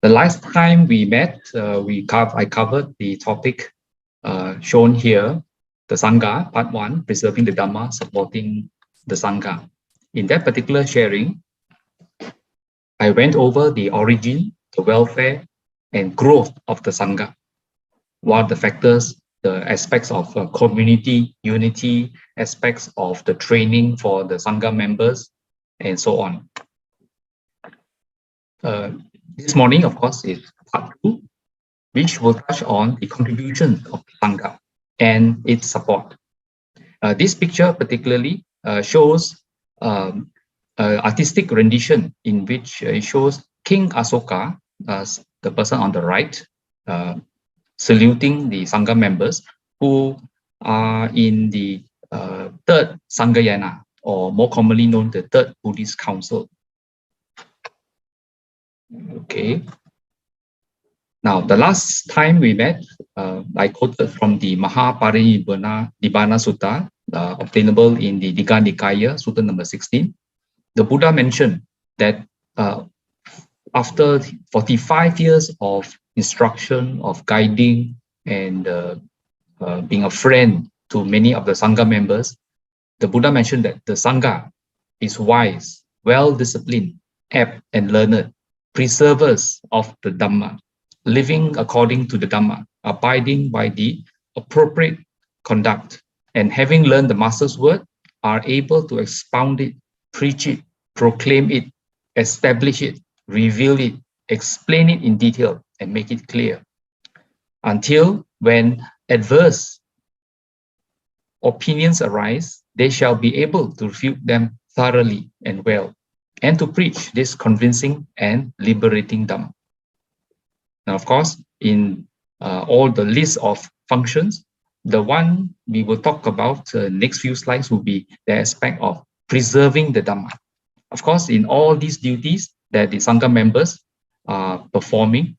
The last time we met, I covered the topic shown here, the Sangha, part 1, preserving the Dhamma, supporting the Sanka. In that particular sharing, I went over the origin, the welfare, and growth of the Sangha. What are the factors, the aspects of community unity, aspects of the training for the Sangha members, and so on. This morning, of course, is part 2, which will touch on the contribution of the Sangha and its support. This picture particularly shows artistic rendition in which it shows King Asoka, the person on the right, saluting the Sangha members who are in the Third Sangayana, or more commonly known the Third Buddhist Council. Okay. Now, the last time we met, I quoted from the Mahaparinibbana Sutta, obtainable in the Digha Nikaya, Sutta number 16. The Buddha mentioned that after 45 years of instruction, of guiding, and being a friend to many of the Sangha members, the Buddha mentioned that the Sangha is wise, well-disciplined, apt, and learned, preservers of the Dhamma, living according to the Dhamma, abiding by the appropriate conduct, and having learned the Master's word, are able to expound it, preach it, proclaim it, establish it, reveal it, explain it in detail, and make it clear. Until when adverse opinions arise, they shall be able to refute them thoroughly and well, and to preach this convincing and liberating Dhamma. Now, of course, in all the list of functions, the one we will talk about next few slides will be the aspect of preserving the Dhamma. Of course, in all these duties that the Sangha members are performing,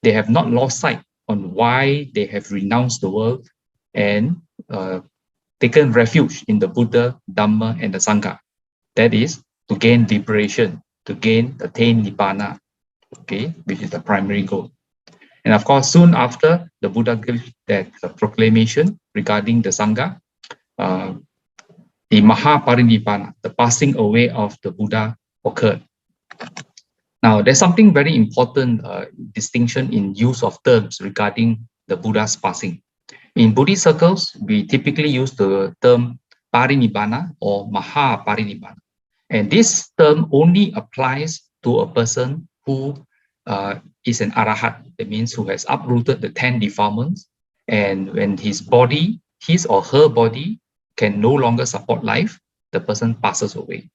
they have not lost sight on why they have renounced the world and taken refuge in the Buddha, Dhamma, and the Sangha. That is to gain liberation, to attain Nibbana, okay, which is the primary goal. And of course, soon after the Buddha gave that proclamation regarding the Sangha, the Mahaparinibbana, the passing away of the Buddha, occurred. Now, there's something very important distinction in use of terms regarding the Buddha's passing. In Buddhist circles, we typically use the term Parinibbana or Mahaparinibbana. And this term only applies to a person who is an arahat, that means who has uprooted the 10 defilements, and when his or her body can no longer support life, the person passes away.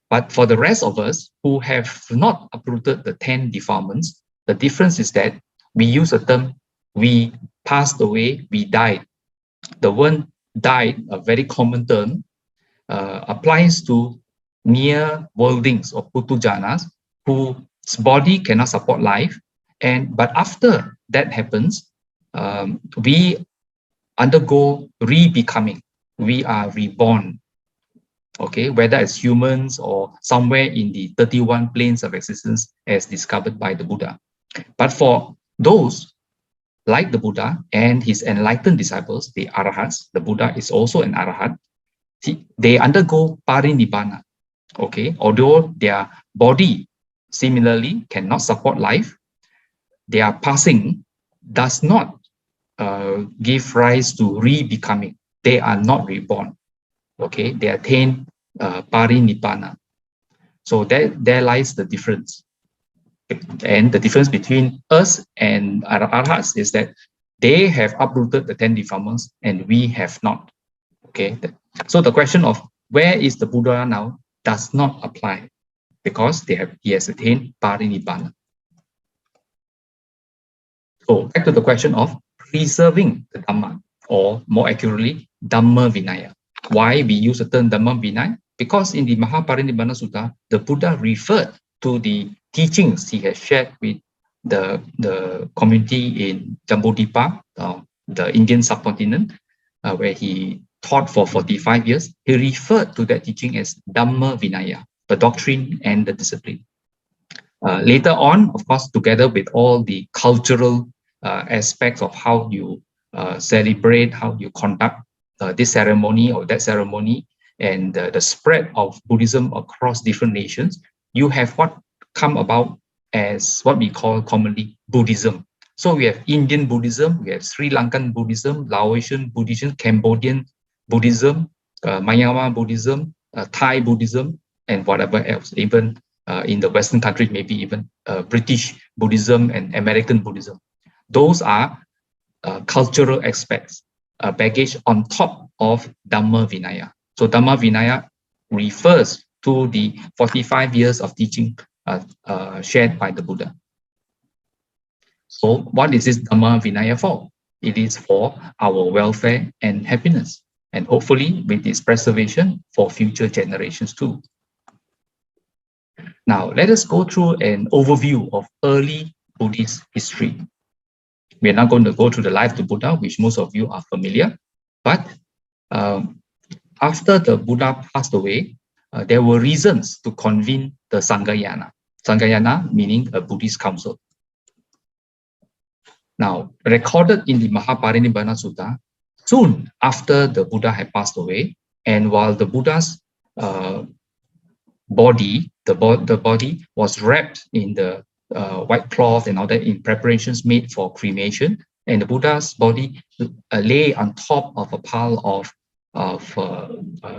But for the rest of us who have not uprooted the 10 defilements, the difference is that we use the term we passed away, we died. The word died, a very common term, applies to mere worldlings or putujanas whose body cannot support life. But after that happens, we undergo re-becoming. We are reborn, okay, whether as humans or somewhere in the 31 planes of existence as discovered by the Buddha. But for those like the Buddha and his enlightened disciples, the arahats, the Buddha is also an arahat, they undergo parinibbana, okay, although their body similarly cannot support life, their passing does not give rise to re-becoming. They are not reborn, okay? They attain parinibbana. So there lies the difference. And the difference between us and arahats is that they have uprooted the 10 defilements and we have not, okay? So the question of where is the Buddha now does not apply because he has attained parinibbana. So back to the question of preserving the Dhamma, or more accurately, Dhamma Vinaya. Why we use the term Dhamma Vinaya? Because in the Mahaparinibbana Sutta, the Buddha referred to the teachings he has shared with the community in Jambudvipa, the Indian subcontinent, where he taught for 45 years. He referred to that teaching as Dhamma Vinaya, the doctrine and the discipline. Later on, of course, together with all the cultural aspects of how you celebrate, how you conduct this ceremony or that ceremony, and the spread of Buddhism across different nations, you have what come about as what we call commonly Buddhism. So we have Indian Buddhism, we have Sri Lankan Buddhism, Laotian Buddhism, Cambodian Buddhism, Myanmar Buddhism, Thai Buddhism, and whatever else, even in the Western countries, maybe even British Buddhism and American Buddhism. Those are cultural aspects, baggage on top of Dhamma Vinaya. So Dhamma Vinaya refers to the 45 years of teaching shared by the Buddha. So what is this Dhamma Vinaya for? It is for our welfare and happiness, and hopefully with its preservation for future generations too. Now, let us go through an overview of early Buddhist history. We are not going to go through the life of the Buddha, which most of you are familiar, but after the Buddha passed away, there were reasons to convene the Sangayana. Sangayana meaning a Buddhist council. Now, recorded in the Mahaparinibbana Sutta, soon after the Buddha had passed away, and while the Buddha's body, the body was wrapped in the white cloth and all that in preparations made for cremation, and the Buddha's body lay on top of a pile of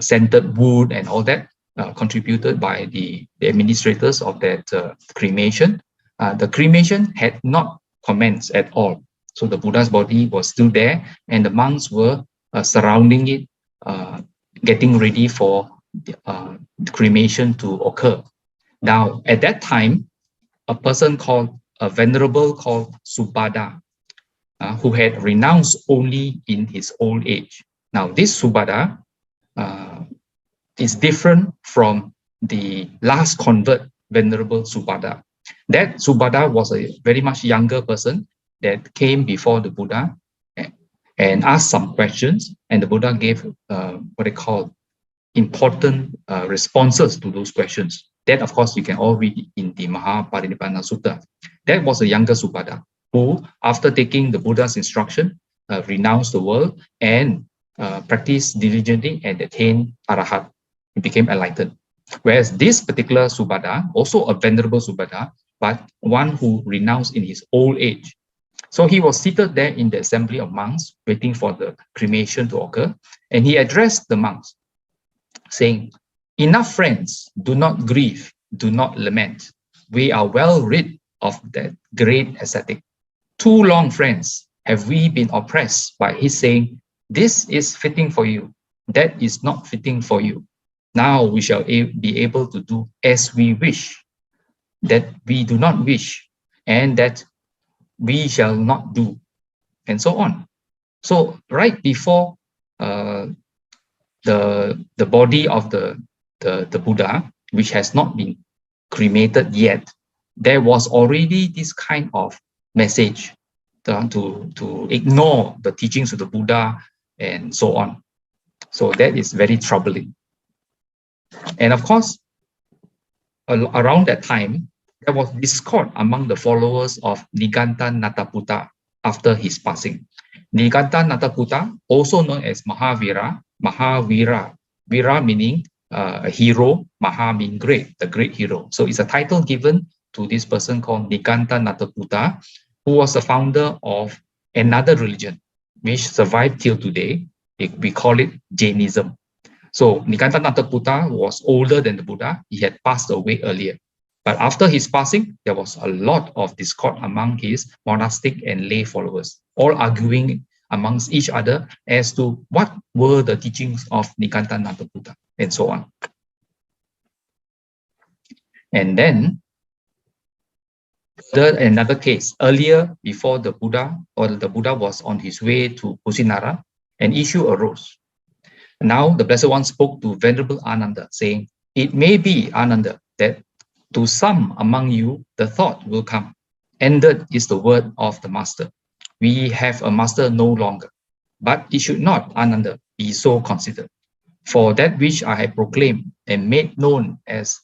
scented wood and all that, contributed by the administrators of that cremation. The cremation had not commenced at all. So the Buddha's body was still there, and the monks were surrounding it, getting ready for the cremation to occur. Now, at that time, a person called, a venerable called Subhada, who had renounced only in his old age. Now, this Subhada is different from the last convert, Venerable Subhada. That Subhada was a very much younger person that came before the Buddha and asked some questions, and the Buddha gave what they call important responses to those questions. That, of course, you can all read in the Mahaparinibbana Sutta. That was a younger Subhada who, after taking the Buddha's instruction, renounced the world and practiced diligently and attained Arahat. He became enlightened. Whereas this particular Subhada, also a venerable Subhada, but one who renounced in his old age. So he was seated there in the assembly of monks, waiting for the cremation to occur, and he addressed the monks, saying, "Enough, friends, do not grieve, do not lament. We are well rid of that great ascetic. Too long, friends, have we been oppressed by his saying, this is fitting for you, that is not fitting for you. Now we shall be able to do as we wish, that we do not wish, and that we shall not do," and so on. So right before the body of the Buddha, which has not been cremated yet, there was already this kind of message to ignore the teachings of the Buddha and so on. So that is very troubling. And of course, around that time, there was discord among the followers of Niganta Nataputta after his passing. Niganta Nataputta, also known as Mahavira, Vira meaning a hero, Maha meaning great, the great hero. So it's a title given to this person called Niganta Nataputta, who was the founder of another religion, which survived till today. We call it Jainism. So Niganta Nataputta was older than the Buddha. He had passed away earlier. But after his passing, there was a lot of discord among his monastic and lay followers, all arguing amongst each other as to what were the teachings of Niganta Nataputta and so on. And then another case, earlier before the Buddha, or the Buddha was on his way to Kusinara, an issue arose. Now the Blessed One spoke to Venerable Ananda, saying, "It may be, Ananda, that to some among you the thought will come, ended is the word of the Master. We have a Master no longer. But it should not, Ananda, be so considered. For that which I have proclaimed and made known as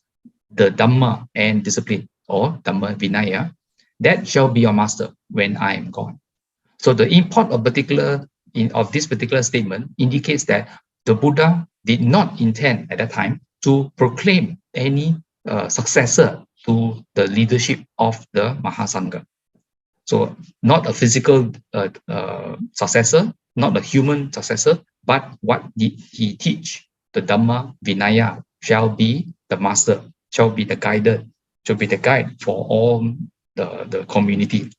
the Dhamma and discipline or Dhamma Vinaya, that shall be your master when I am gone. So the import of this particular statement indicates that the Buddha did not intend at that time to proclaim any successor to the leadership of the Mahasangha. So not a physical successor, not a human successor, but what did he teach? The Dhamma Vinaya shall be the master, shall be the guide for all the community.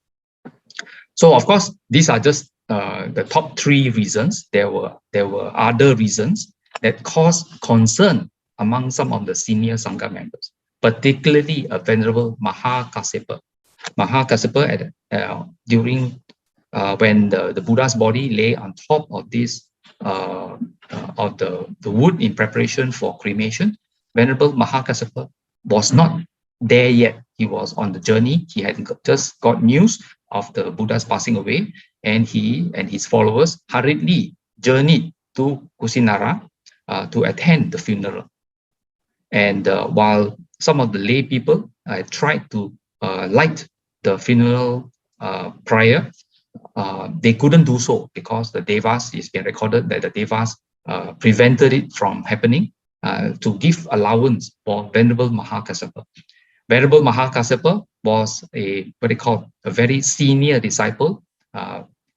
So of course, these are just the top three reasons. There were other reasons that caused concern among some of the senior Sangha members, particularly a Venerable Mahakassapa. Mahakassapa, during when the Buddha's body lay on top of this of the wood in preparation for cremation, Venerable Mahakassapa was not there yet. He was on the journey. He had just got news of the Buddha's passing away, and he and his followers hurriedly journeyed to Kusinara to attend the funeral. And while some of the lay people tried to light the funeral prior, they couldn't do so because the Devas, it's been recorded that the Devas prevented it from happening to give allowance for Venerable Mahakassapa. Venerable Mahakassapa was a very senior disciple,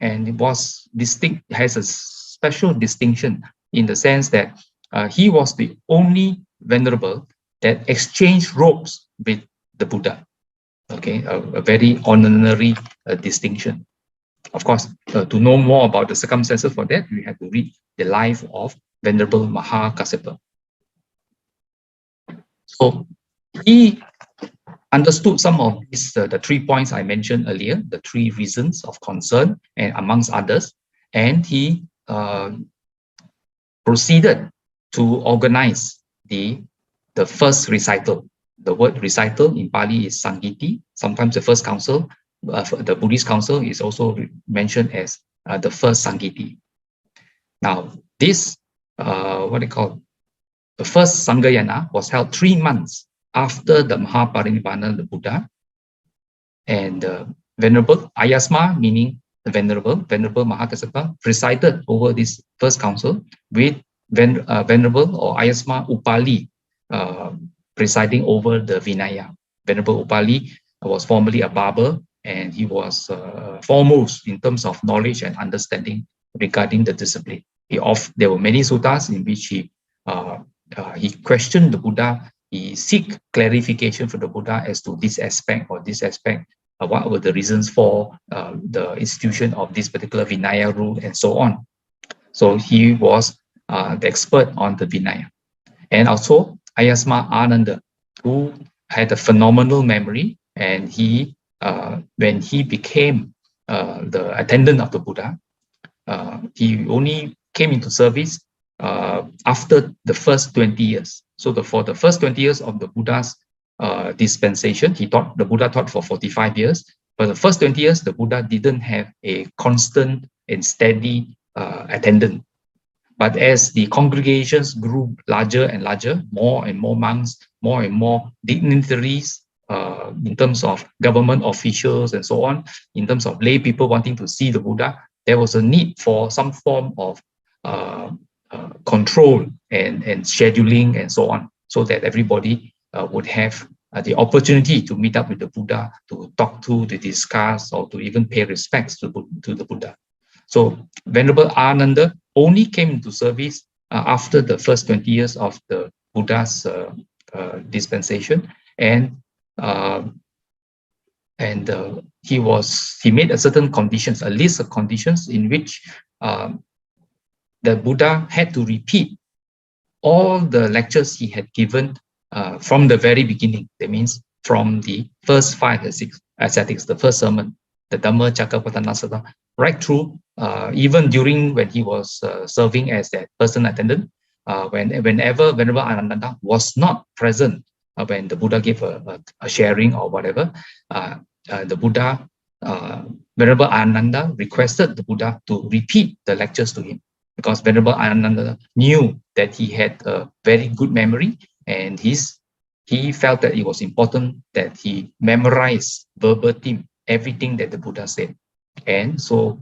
and it was distinct, has a special distinction in the sense that he was the only venerable that exchanged robes with the Buddha. Okay, a very honorary distinction. Of course, to know more about the circumstances for that, we have to read the life of Venerable Mahakassapa. So he understood some of these, the 3 points I mentioned earlier, the 3 reasons of concern, and amongst others, and he proceeded to organize the first recital. The word recital in Pali is Sangiti. Sometimes the first council, the Buddhist council, is also mentioned as the first Sangiti. Now, this, the first Sangayana was held 3 months after the Mahaparinibbana of the Buddha, and Venerable Ayasma, meaning the Venerable Mahakassapa, presided over this first council with Venerable or Ayasma Upali presiding over the Vinaya. Venerable Upali was formerly a barber, and he was foremost in terms of knowledge and understanding regarding the discipline. There were many suttas in which he questioned the Buddha. He seek clarification from the Buddha as to this aspect or this aspect. What were the reasons for the institution of this particular Vinaya rule and so on. So he was the expert on the Vinaya. And also Ayasma Ananda, who had a phenomenal memory, and he, when he became the attendant of the Buddha, he only came into service after the first 20 years. So for the first 20 years of the Buddha's dispensation, the Buddha taught for 45 years. But the first 20 years, the Buddha didn't have a constant and steady attendant. But as the congregations grew larger and larger, more and more monks, more and more dignitaries in terms of government officials and so on, in terms of lay people wanting to see the Buddha, there was a need for some form of control and scheduling and so on, so that everybody would have the opportunity to meet up with the Buddha, to talk to discuss, or to even pay respects to the Buddha. So Venerable Ananda only came into service after the first 20 years of the Buddha's dispensation, and he made a certain conditions, a list of conditions in which the Buddha had to repeat all the lectures he had given from the very beginning. That means from the first 5 ascetics, the first sermon, the Dhamma-Cakkappavattana, right through, even during when he was serving as that personal attendant, whenever Venerable Ananda was not present, when the Buddha gave a sharing or whatever, the Buddha, Venerable Ananda requested the Buddha to repeat the lectures to him, because Venerable Ananda knew that he had a very good memory, and he felt that it was important that he memorize verbatim everything that the Buddha said. And so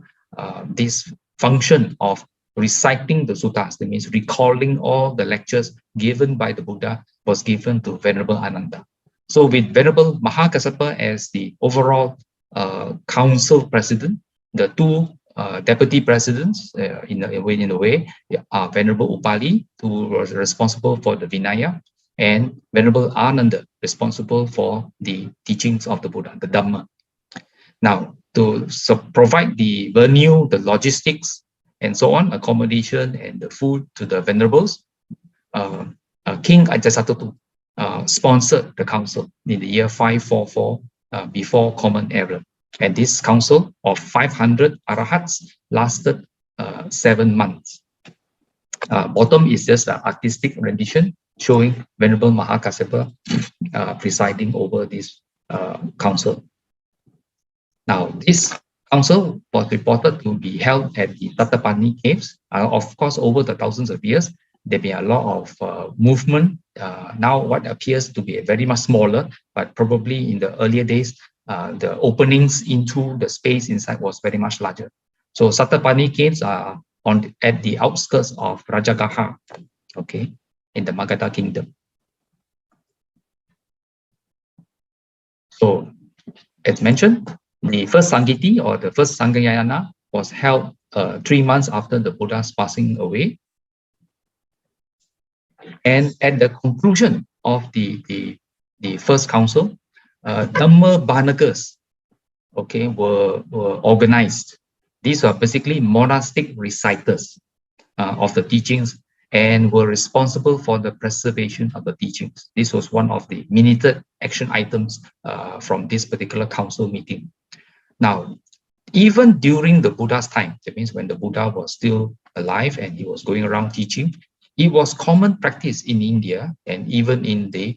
this function of reciting the suttas, that means recalling all the lectures given by the Buddha, was given to Venerable Ananda. So with Venerable Mahakassapa as the overall council president, the two deputy presidents in a way are Venerable Upali, who was responsible for the Vinaya, and Venerable Ananda, responsible for the teachings of the Buddha, the Dhamma. Now, to provide the venue, the logistics, and so on, accommodation and the food to the venerables, King Ajasattu sponsored the council in the year 544 before Common Era. And this council of 500 arahats lasted 7 months. Bottom is just an artistic rendition showing Venerable Mahakassapa presiding over this council. Now, this council was reported to be held at the Tatapani caves. Of course, over the thousands of years, there been a lot of movement. Now, what appears to be very much smaller, but probably in the earlier days, the openings into the space inside was very much larger. So Satapani caves are at the outskirts of Rajagaha, okay, in the Magadha kingdom. So, as mentioned, the first Sangiti or the first Sangayana was held 3 months after the Buddha's passing away. And at the conclusion of the first council, Dhamma-banakas, okay, were organized. These are basically monastic reciters of the teachings and were responsible for the preservation of the teachings. This was one of the minuted action items from this particular council meeting. Now, even during the Buddha's time, that means when the Buddha was still alive and he was going around teaching, it was common practice in India and even in the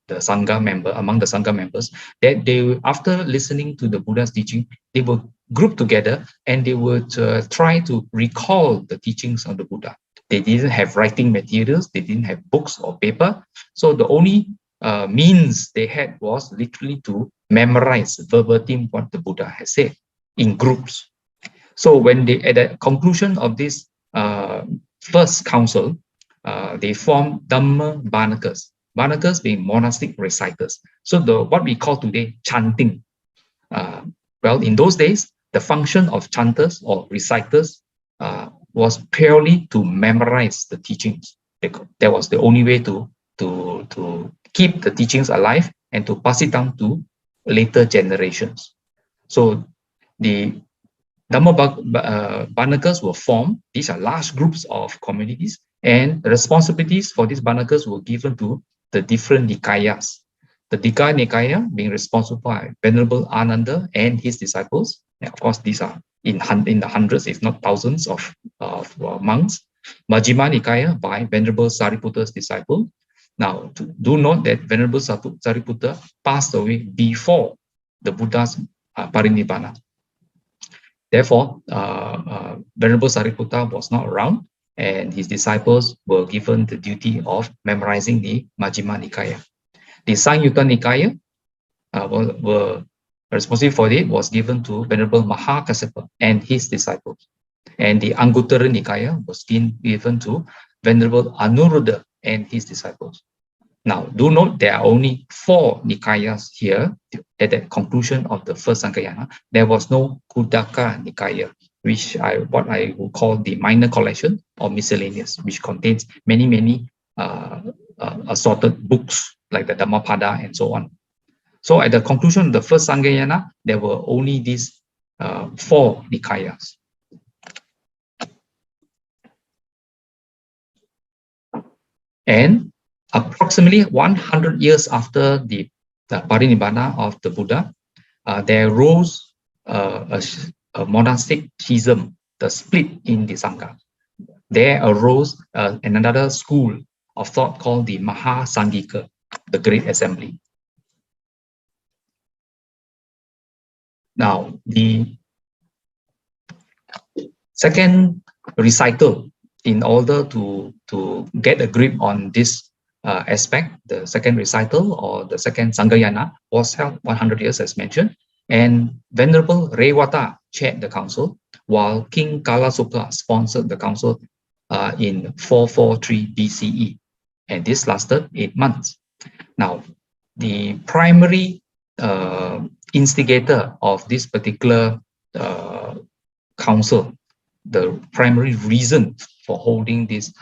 Sangha member, among the Sangha members, that they, after listening to the Buddha's teaching, they would group together and they would try to recall the teachings of the Buddha. They didn't have writing materials, they didn't have books or paper. So the only means they had was literally to memorize verbatim what the Buddha has said in groups. So when they, at the conclusion of this first council, they formed Dhamma-banakas. Banakas being monastic reciters. So what we call today chanting. Well, in those days, the function of chanters or reciters was purely to memorize the teachings. That was the only way to keep the teachings alive and to pass it down to later generations. So the Dhamma-banakas were formed. These are large groups of communities, and the responsibilities for these banakas were given to the different nikayas. The Digha Nikaya being responsible by Venerable Ananda and his disciples. And of course, these are in the hundreds, if not thousands of monks. Majjhima Nikaya by Venerable Sariputta's disciple. Now, do note that Venerable Sariputta passed away before the Buddha's parinibbana. Therefore, Venerable Sariputta was not around, and his disciples were given the duty of memorizing the Majjhima Nikaya. The Samyutta Nikaya were responsible for it was given to Venerable Mahakassapa and his disciples. And the Anguttara Nikaya was given to Venerable Anuruddha and his disciples. Now, do note there are only 4 Nikayas here at the conclusion of the first Sangayana. There was no Khuddaka Nikaya, which what I would call the minor collection or miscellaneous, which contains many assorted books like the Dhammapada and so on. So at the conclusion of the first Sangayana, there were only these 4 Nikayas. And approximately 100 years after the parinibbana of the Buddha, there arose a monastic schism, the split in the Sangha. There arose another school of thought called the Mahasangika, the Great Assembly. Now, the second recital, in order to get a grip on this aspect, the second recital or the second Sangayana, was held 100 years as mentioned, and Venerable Rewata chaired the council, while King Kalasuka sponsored the council in 443 BCE, and this lasted 8 months. Now, the primary instigator of this particular council, the primary reason for holding this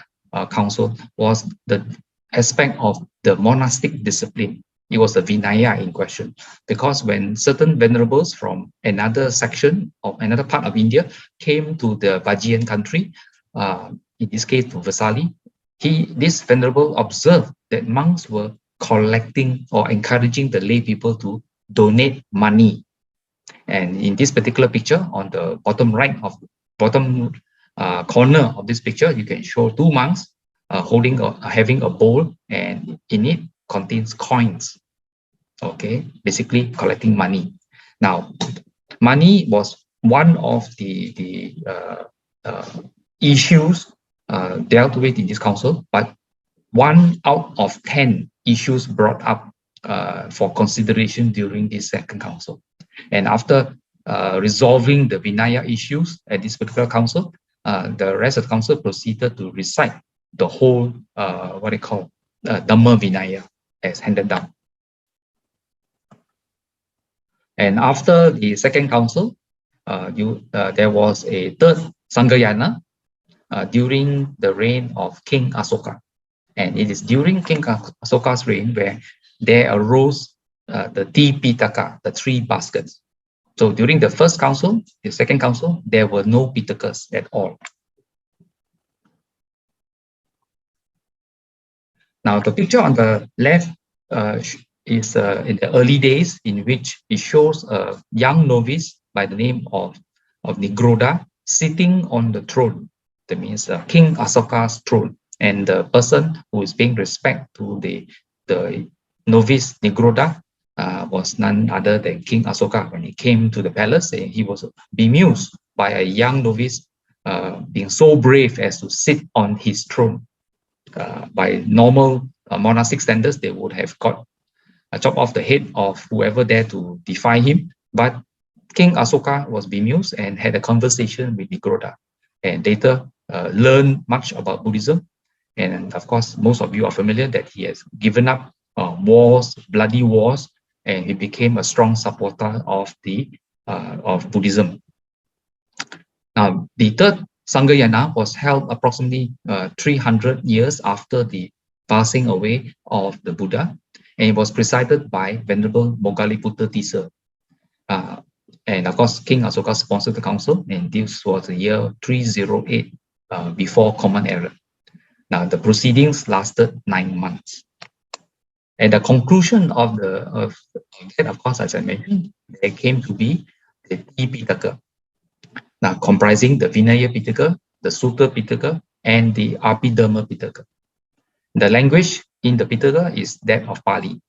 council was the aspect of the monastic discipline. It was the Vinaya in question, because when certain venerables from another section of another part of India came to the Vajian country, in this case to Vasali, this venerable observed that monks were collecting or encouraging the lay people to donate money. And in this particular picture, on the bottom right of bottom corner of this picture, you can show two monks having a bowl, and in it contains coins. Okay, basically collecting money. Now, money was one of the issues dealt with in this council, but 1 out of 10 issues brought up for consideration during this second council. And after resolving the Vinaya issues at this particular council, the rest of the council proceeded to recite the whole, what they call Dhamma Vinaya as handed down. And after the second council, there was a third Sangayana during the reign of King Asoka. And it is during King Asoka's reign where there arose the Tipitaka, the 3 baskets. So during the first council, the second council, there were no Pitakas at all. Now, the picture on the left is in the early days, in which it shows a young novice by the name of Nigroda sitting on the throne. That means King Asoka's throne. And the person who is paying respect to the novice Nigroda was none other than King Asoka. When he came to the palace, he was bemused by a young novice being so brave as to sit on his throne. By normal monastic standards, they would have got chopped off the head of whoever dared to defy him. But King Asoka was bemused and had a conversation with Nigroda, and later learned much about Buddhism. And of course, most of you are familiar that he has given up wars, bloody wars, and he became a strong supporter of Buddhism. Now, the third Sangayana was held approximately 300 years after the passing away of the Buddha, and it was presided by Venerable Moggaliputta Tissa. And of course, King Asoka sponsored the council, and this was the year 308 before Common Era. Now, the proceedings lasted 9 months. And the conclusion of that, of course, as I mentioned, there came to be the Tipitaka. Now, comprising the Vinaya Pitaka, the Sutta Pitaka, and the Abhidhamma Pitaka. The language in the Pitaka is that of Pali.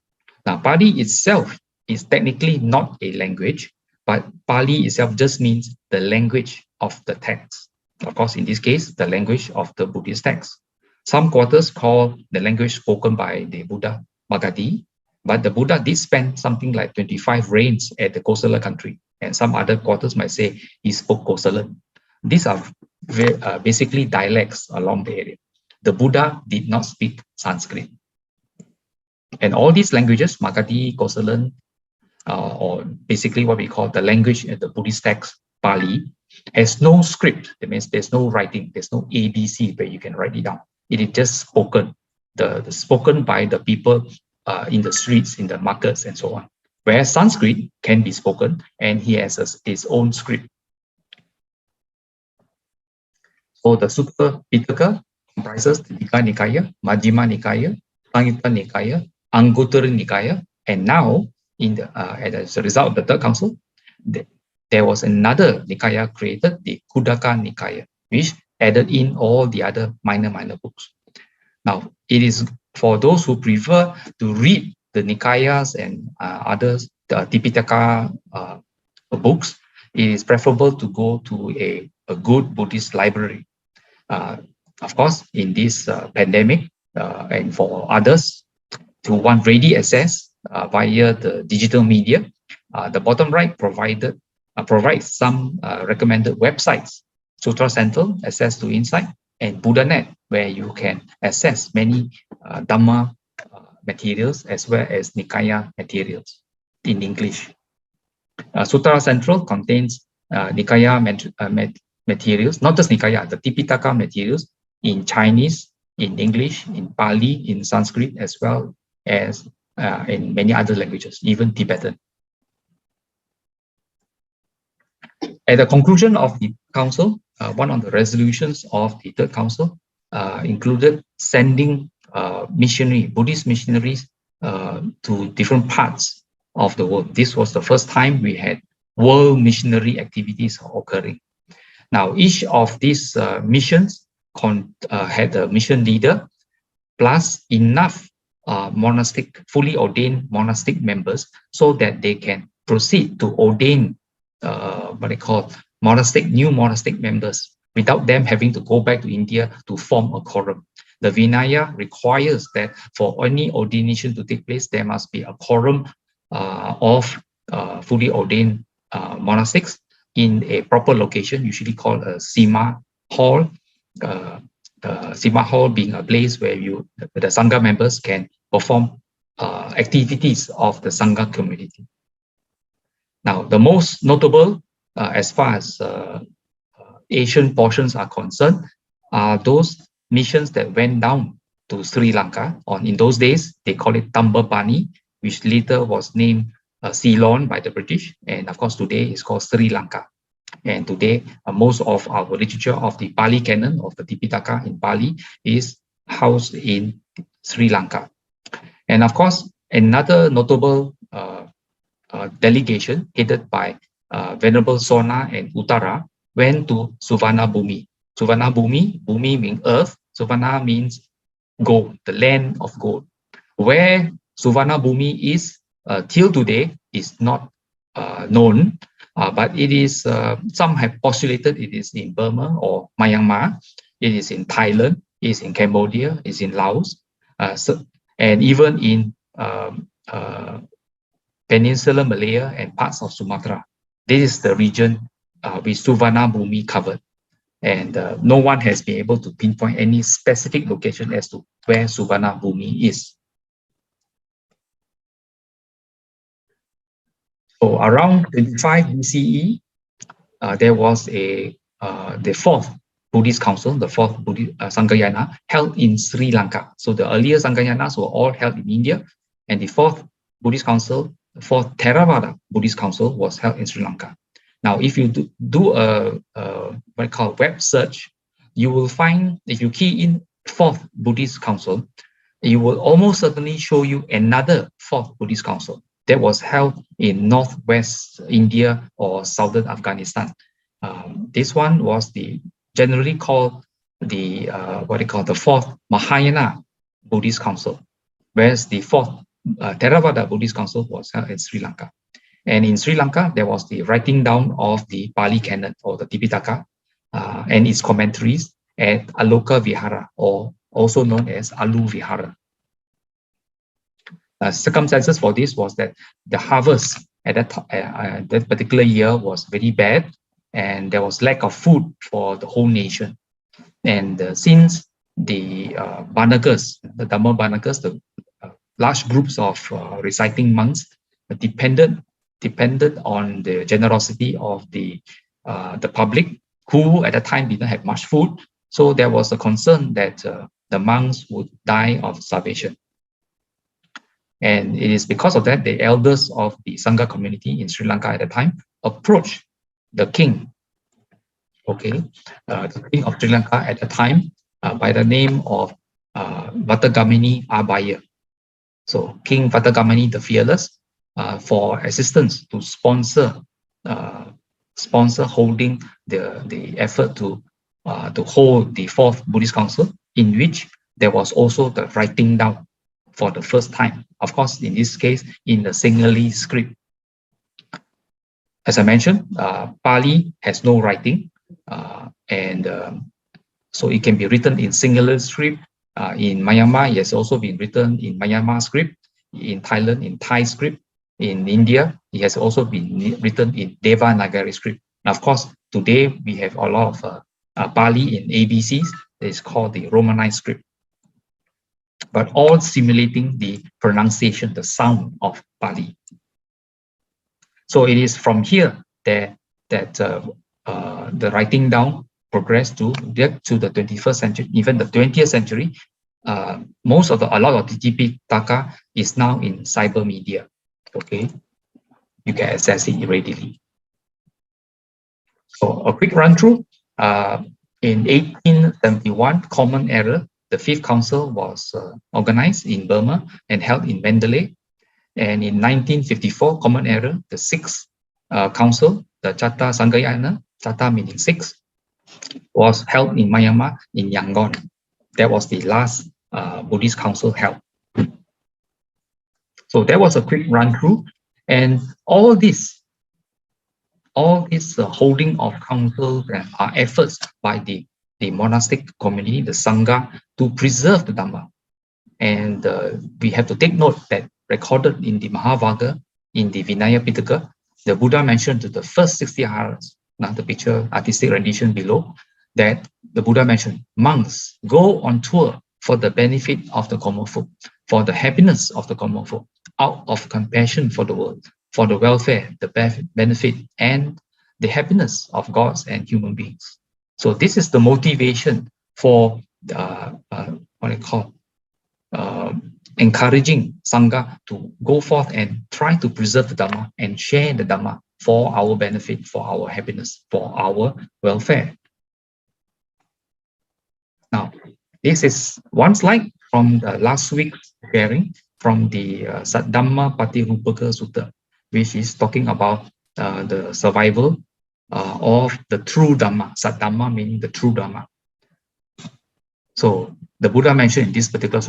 Now, Pali itself is technically not a language, but Pali itself just means the language of the text. Of course, in this case, the language of the Buddhist text. Some quarters call the language spoken by the Buddha Magadhi, but the Buddha did spend something like 25 reigns at the Kosala country, and some other quarters might say he spoke Kosalan. These are basically dialects along the area. The Buddha did not speak Sanskrit. And all these languages, Magadhi, Kosalan, or basically what we call the language in the Buddhist text, Pali, has no script. That means there's no writing, there's no ABC where you can write it down. It is just spoken, spoken by the people in the streets, in the markets, and so on. Whereas Sanskrit can be spoken, and he has his own script. So the Sutta Pitaka comprises the Dika Nikaya, Majjhima Nikaya, Samyutta Nikaya, Anguttara Nikaya, and now, as a result of the third council, there was another Nikaya created, the Khuddaka Nikaya, which added in all the other minor books. Now, it is for those who prefer to read the Nikayas and others, the Tipitaka books, it is preferable to go to a good Buddhist library. Of course, in this pandemic, and for others to want ready access via the digital media, the bottom right provides some recommended websites: Sutra Central, access to insight, and BuddhaNet, where you can access many Dhamma materials as well as Nikaya materials in English. Sutra Central contains Nikaya materials, not just Nikaya, the Tipitaka materials in Chinese, in English, in Pali, in Sanskrit, as well as in many other languages, even Tibetan. At the conclusion of the council, one of the resolutions of the Third Council included sending Buddhist missionaries to different parts of the world. This was the first time we had world missionary activities occurring. Now, each of these missions had a mission leader plus enough fully ordained monastic members so that they can proceed to ordain new monastic members without them having to go back to India to form a quorum. The Vinaya requires that for any ordination to take place, there must be a quorum of fully ordained monastics in a proper location, usually called a Sima Hall. Sima Hall being a place where the Sangha members can perform activities of the Sangha community. Now, the most notable as far as Asian portions are concerned are those missions that went down to Sri Lanka. In those days, they call it Tambapani, which later was named Ceylon by the British. And of course, today it's called Sri Lanka. And today, most of our literature of the Pali canon, of the Tipitaka in Pali, is housed in Sri Lanka. And of course, another notable delegation headed by Venerable Sona and Uttara went to Suvarna Bhumi. Suvarna Bhumi, Bhumi means earth, Suvarna means gold, the land of gold. Where Suvarna Bhumi is till today is not known, but it is, some have postulated it is in Burma or Myanmar, it is in Thailand, it is in Cambodia, it is in Laos, and even in Peninsular Malaya and parts of Sumatra. This is the region with Suvarna Bhumi covered. And no one has been able to pinpoint any specific location as to where Suvarna Bhumi is. So around 25 BCE, there was the fourth Buddhist council, the fourth Buddhist Sangayana, held in Sri Lanka. So the earlier Sangayanas were all held in India, and the fourth Buddhist council, the fourth Theravada Buddhist council, was held in Sri Lanka. Now, if you do a what I call web search, you will find, if you key in fourth Buddhist council, it will almost certainly show you another fourth Buddhist council that was held in northwest India or southern Afghanistan. This one was generally called the the fourth Mahayana Buddhist council, whereas the fourth Theravada Buddhist council was held in Sri Lanka. And in Sri Lanka, there was the writing down of the Pali canon or the Tipitaka and its commentaries at Aloka Vihara, or also known as Alu Vihara. Circumstances for this was that the harvest at that particular year was very bad, and there was lack of food for the whole nation. And since the Banakas, the Dhamma Banakas, the large groups of reciting monks depended on the generosity of the public, who at the time didn't have much food. So there was a concern that the monks would die of starvation. And it is because of that, the elders of the Sangha community in Sri Lanka at the time approached the king, the king of Sri Lanka at the time by the name of Vatagamini Abaya. So King Vatagamani the Fearless, for assistance to sponsor holding the effort to hold the fourth Buddhist council, in which there was also the writing down for the first time. Of course, in this case, in the Sinhalese script. As I mentioned, Pali has no writing, and so it can be written in Sinhalese script In Myanmar, it has also been written in Myanmar script, in Thailand, in Thai script. In India, it has also been written in Devanagari script. Now, of course, today we have a lot of Pali in ABCs. It's called the Romanized script, but all simulating the pronunciation, the sound of Pali. So it is from here that the writing down progressed to the 21st century, even the 20th century. A lot of the Tipitaka is now in cyber media. Okay, you can access it readily. So a quick run through. In 1871, Common Era, the Fifth Council was organized in Burma and held in Mandalay. And in 1954, Common Era, the Sixth Council, the Second Sangayana, Chata meaning six, was held in Myanmar in Yangon. That was the last Buddhist council held. So that was a quick run through. And all this holding of councils and efforts by the monastic community, the Sangha, to preserve the Dhamma. And we have to take note that recorded in the Mahavagga, in the Vinaya Pitaka, the Buddha mentioned to the first 60 Aharas, now the picture artistic rendition below, that the Buddha mentioned, monks, go on tour for the benefit of the common folk, for the happiness of the common folk, out of compassion for the world, for the welfare, the benefit, and the happiness of gods and human beings. So this is the motivation for encouraging Sangha to go forth and try to preserve the Dhamma and share the Dhamma for our benefit, for our happiness, for our welfare. Now, this is one slide from the last week's sharing from the Saddhamma Patirupaka Sutta, which is talking about the survival of the true Dhamma. Saddhamma meaning the true Dhamma. So the Buddha mentioned in this particular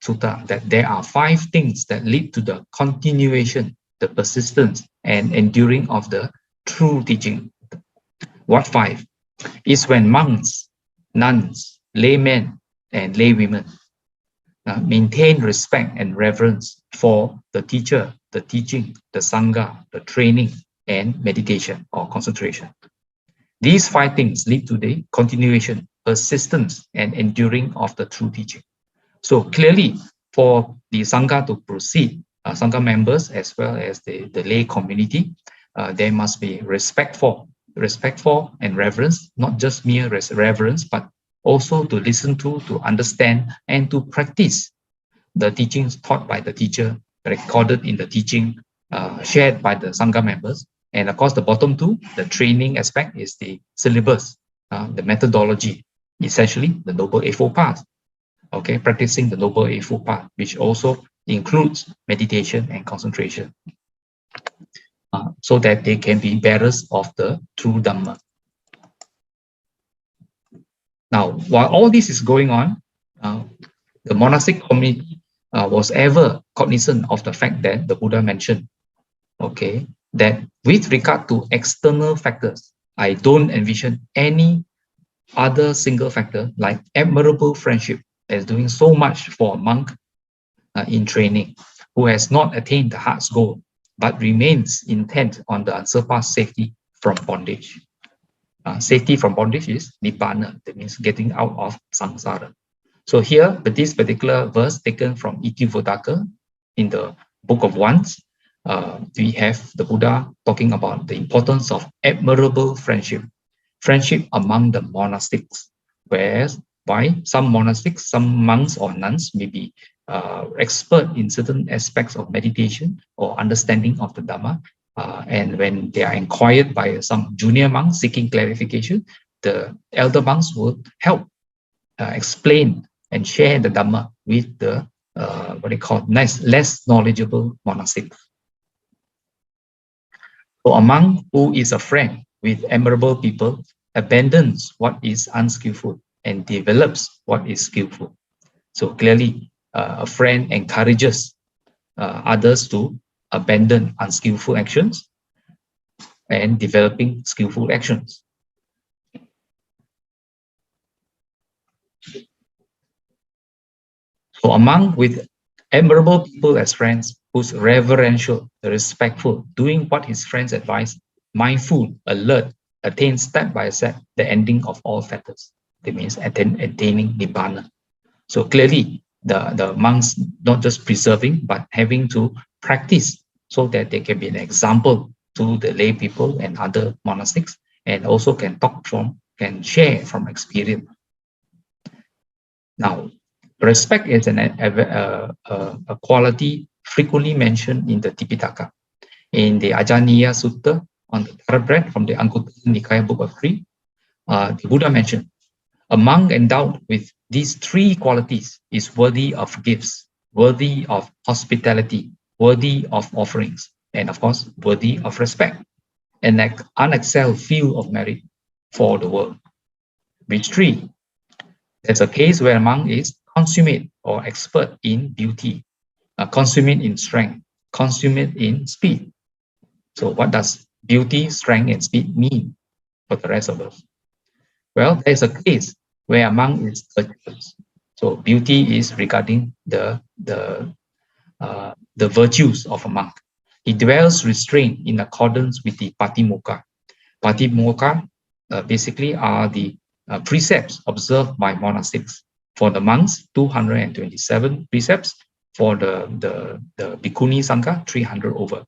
sutta that there are 5 things that lead to the continuation, the persistence, and enduring of the true teaching. What 5? Is when monks, nuns, laymen, and laywomen maintain respect and reverence for the teacher, the teaching, the Sangha, the training, and meditation or concentration. These 5 things lead to the continuation, persistence, and enduring of the true teaching. So clearly, for the Sangha to proceed, Sangha members as well as the lay community, there must be respect for and reverence, not just mere reverence, but also to listen to understand, and to practice the teachings taught by the teacher, recorded in the teaching, shared by the Sangha members. And of course, the bottom 2, the training aspect, is the syllabus, the methodology, essentially the Noble Eightfold Path. Okay, practicing the Noble Eightfold Path, which also includes meditation and concentration, so that they can be bearers of the true Dhamma. Now, while all this is going on, the monastic community was ever cognizant of the fact that the Buddha mentioned, okay, that with regard to external factors, I don't envision any other single factor like admirable friendship as doing so much for a monk in training who has not attained the heart's goal, but remains intent on the unsurpassed safety from bondage. Safety from bondage is nibbana, that means getting out of samsara. So here, this particular verse taken from Itivuttaka in the Book of Wands, we have the Buddha talking about the importance of admirable friendship among the monastics, whereas by some monastics, some monks or nuns may be expert in certain aspects of meditation or understanding of the Dhamma, and when they are inquired by some junior monks seeking clarification, the elder monks will help explain and share the Dhamma with the less knowledgeable monastics. So a monk who is a friend with admirable people abandons what is unskillful and develops what is skillful. So clearly, a friend encourages others to abandon unskillful actions and developing skillful actions. So a monk with admirable people as friends, who's reverential, respectful, doing what his friends advise, mindful, alert, attain step by step the ending of all fetters. That means attaining nibbana. So clearly, the monks not just preserving, but having to practice so that they can be an example to the lay people and other monastics, and also can share from experience. Now, respect is a quality frequently mentioned in the Tipitaka. In the Ajaniya Sutta on the Thoroughbred from the Anguttara Nikaya Book of 3, the Buddha mentioned, a monk endowed with these three qualities is worthy of gifts, worthy of hospitality, worthy of offerings, and of course, worthy of respect, an unexcelled field of merit for the world. Which three? There's a case where a monk is consummate or expert in beauty, consummate in strength, consummate in speed. So what does beauty, strength, and speed mean for the rest of us? Well, there's a case where a monk is virtuous. So beauty is regarding the virtues of a monk. He dwells restrained in accordance with the Patimokkha. Patimokkha basically are the precepts observed by monastics. For the monks, 227 precepts. For the Bhikkhuni Sanka, 300 over.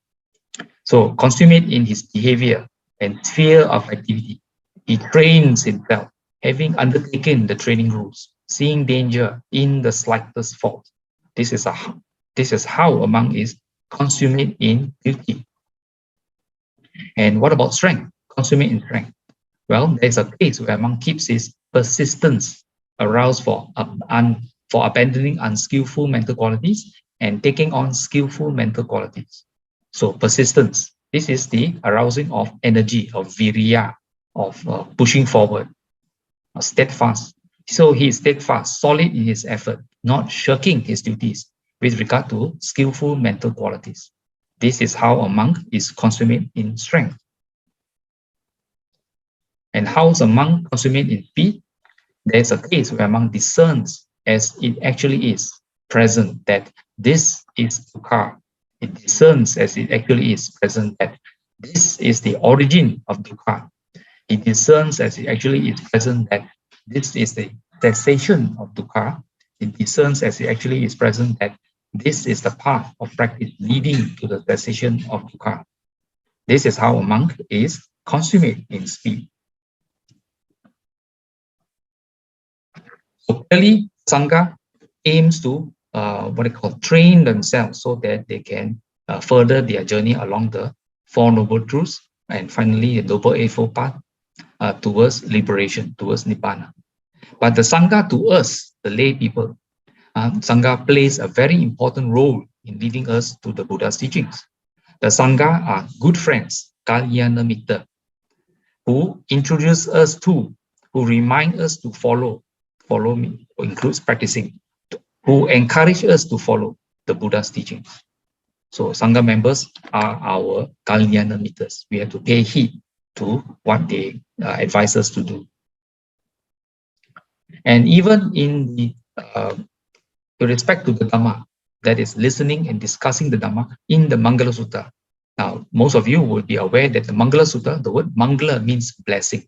So consummate in his behavior and sphere of activity. He trains himself, having undertaken the training rules, seeing danger in the slightest fault. This is how a monk is consummate in beauty. And what about strength? Consummate in strength. Well, there's a case where a monk keeps his persistence aroused for abandoning unskillful mental qualities and taking on skillful mental qualities. So persistence, this is the arousing of energy, of viriya, of pushing forward, steadfast. So he is steadfast, solid in his effort, not shirking his duties with regard to skillful mental qualities. This is how a monk is consummate in strength. And how is a monk consummate in speed? There's a case where a monk discerns as it actually is present that this is dukkha. It discerns as it actually is present that this is the origin of dukkha. It discerns as it actually is present that this is the cessation of dukkha. It discerns as it actually is present that this is the path of practice leading to the cessation of dukkha. This is how a monk is consummate in speed. So clearly, Sangha aims to train themselves so that they can further their journey along the Four Noble Truths and finally the Noble Eightfold Path towards liberation, towards Nibbana. But the Sangha to us, the lay people, Sangha plays a very important role in leading us to the Buddha's teachings. The Sangha are good friends, Kalyana Mitta, who introduce us to, who remind us to follow me, includes practicing, who encourage us to follow the Buddha's teachings. So Sangha members are our Kalyana Mittas. We have to pay heed to what they advise us to do. And even in the with respect to the Dhamma, that is listening and discussing the Dhamma in the Mangala Sutta. Now, most of you will be aware that the Mangala Sutta, the word Mangala means blessing.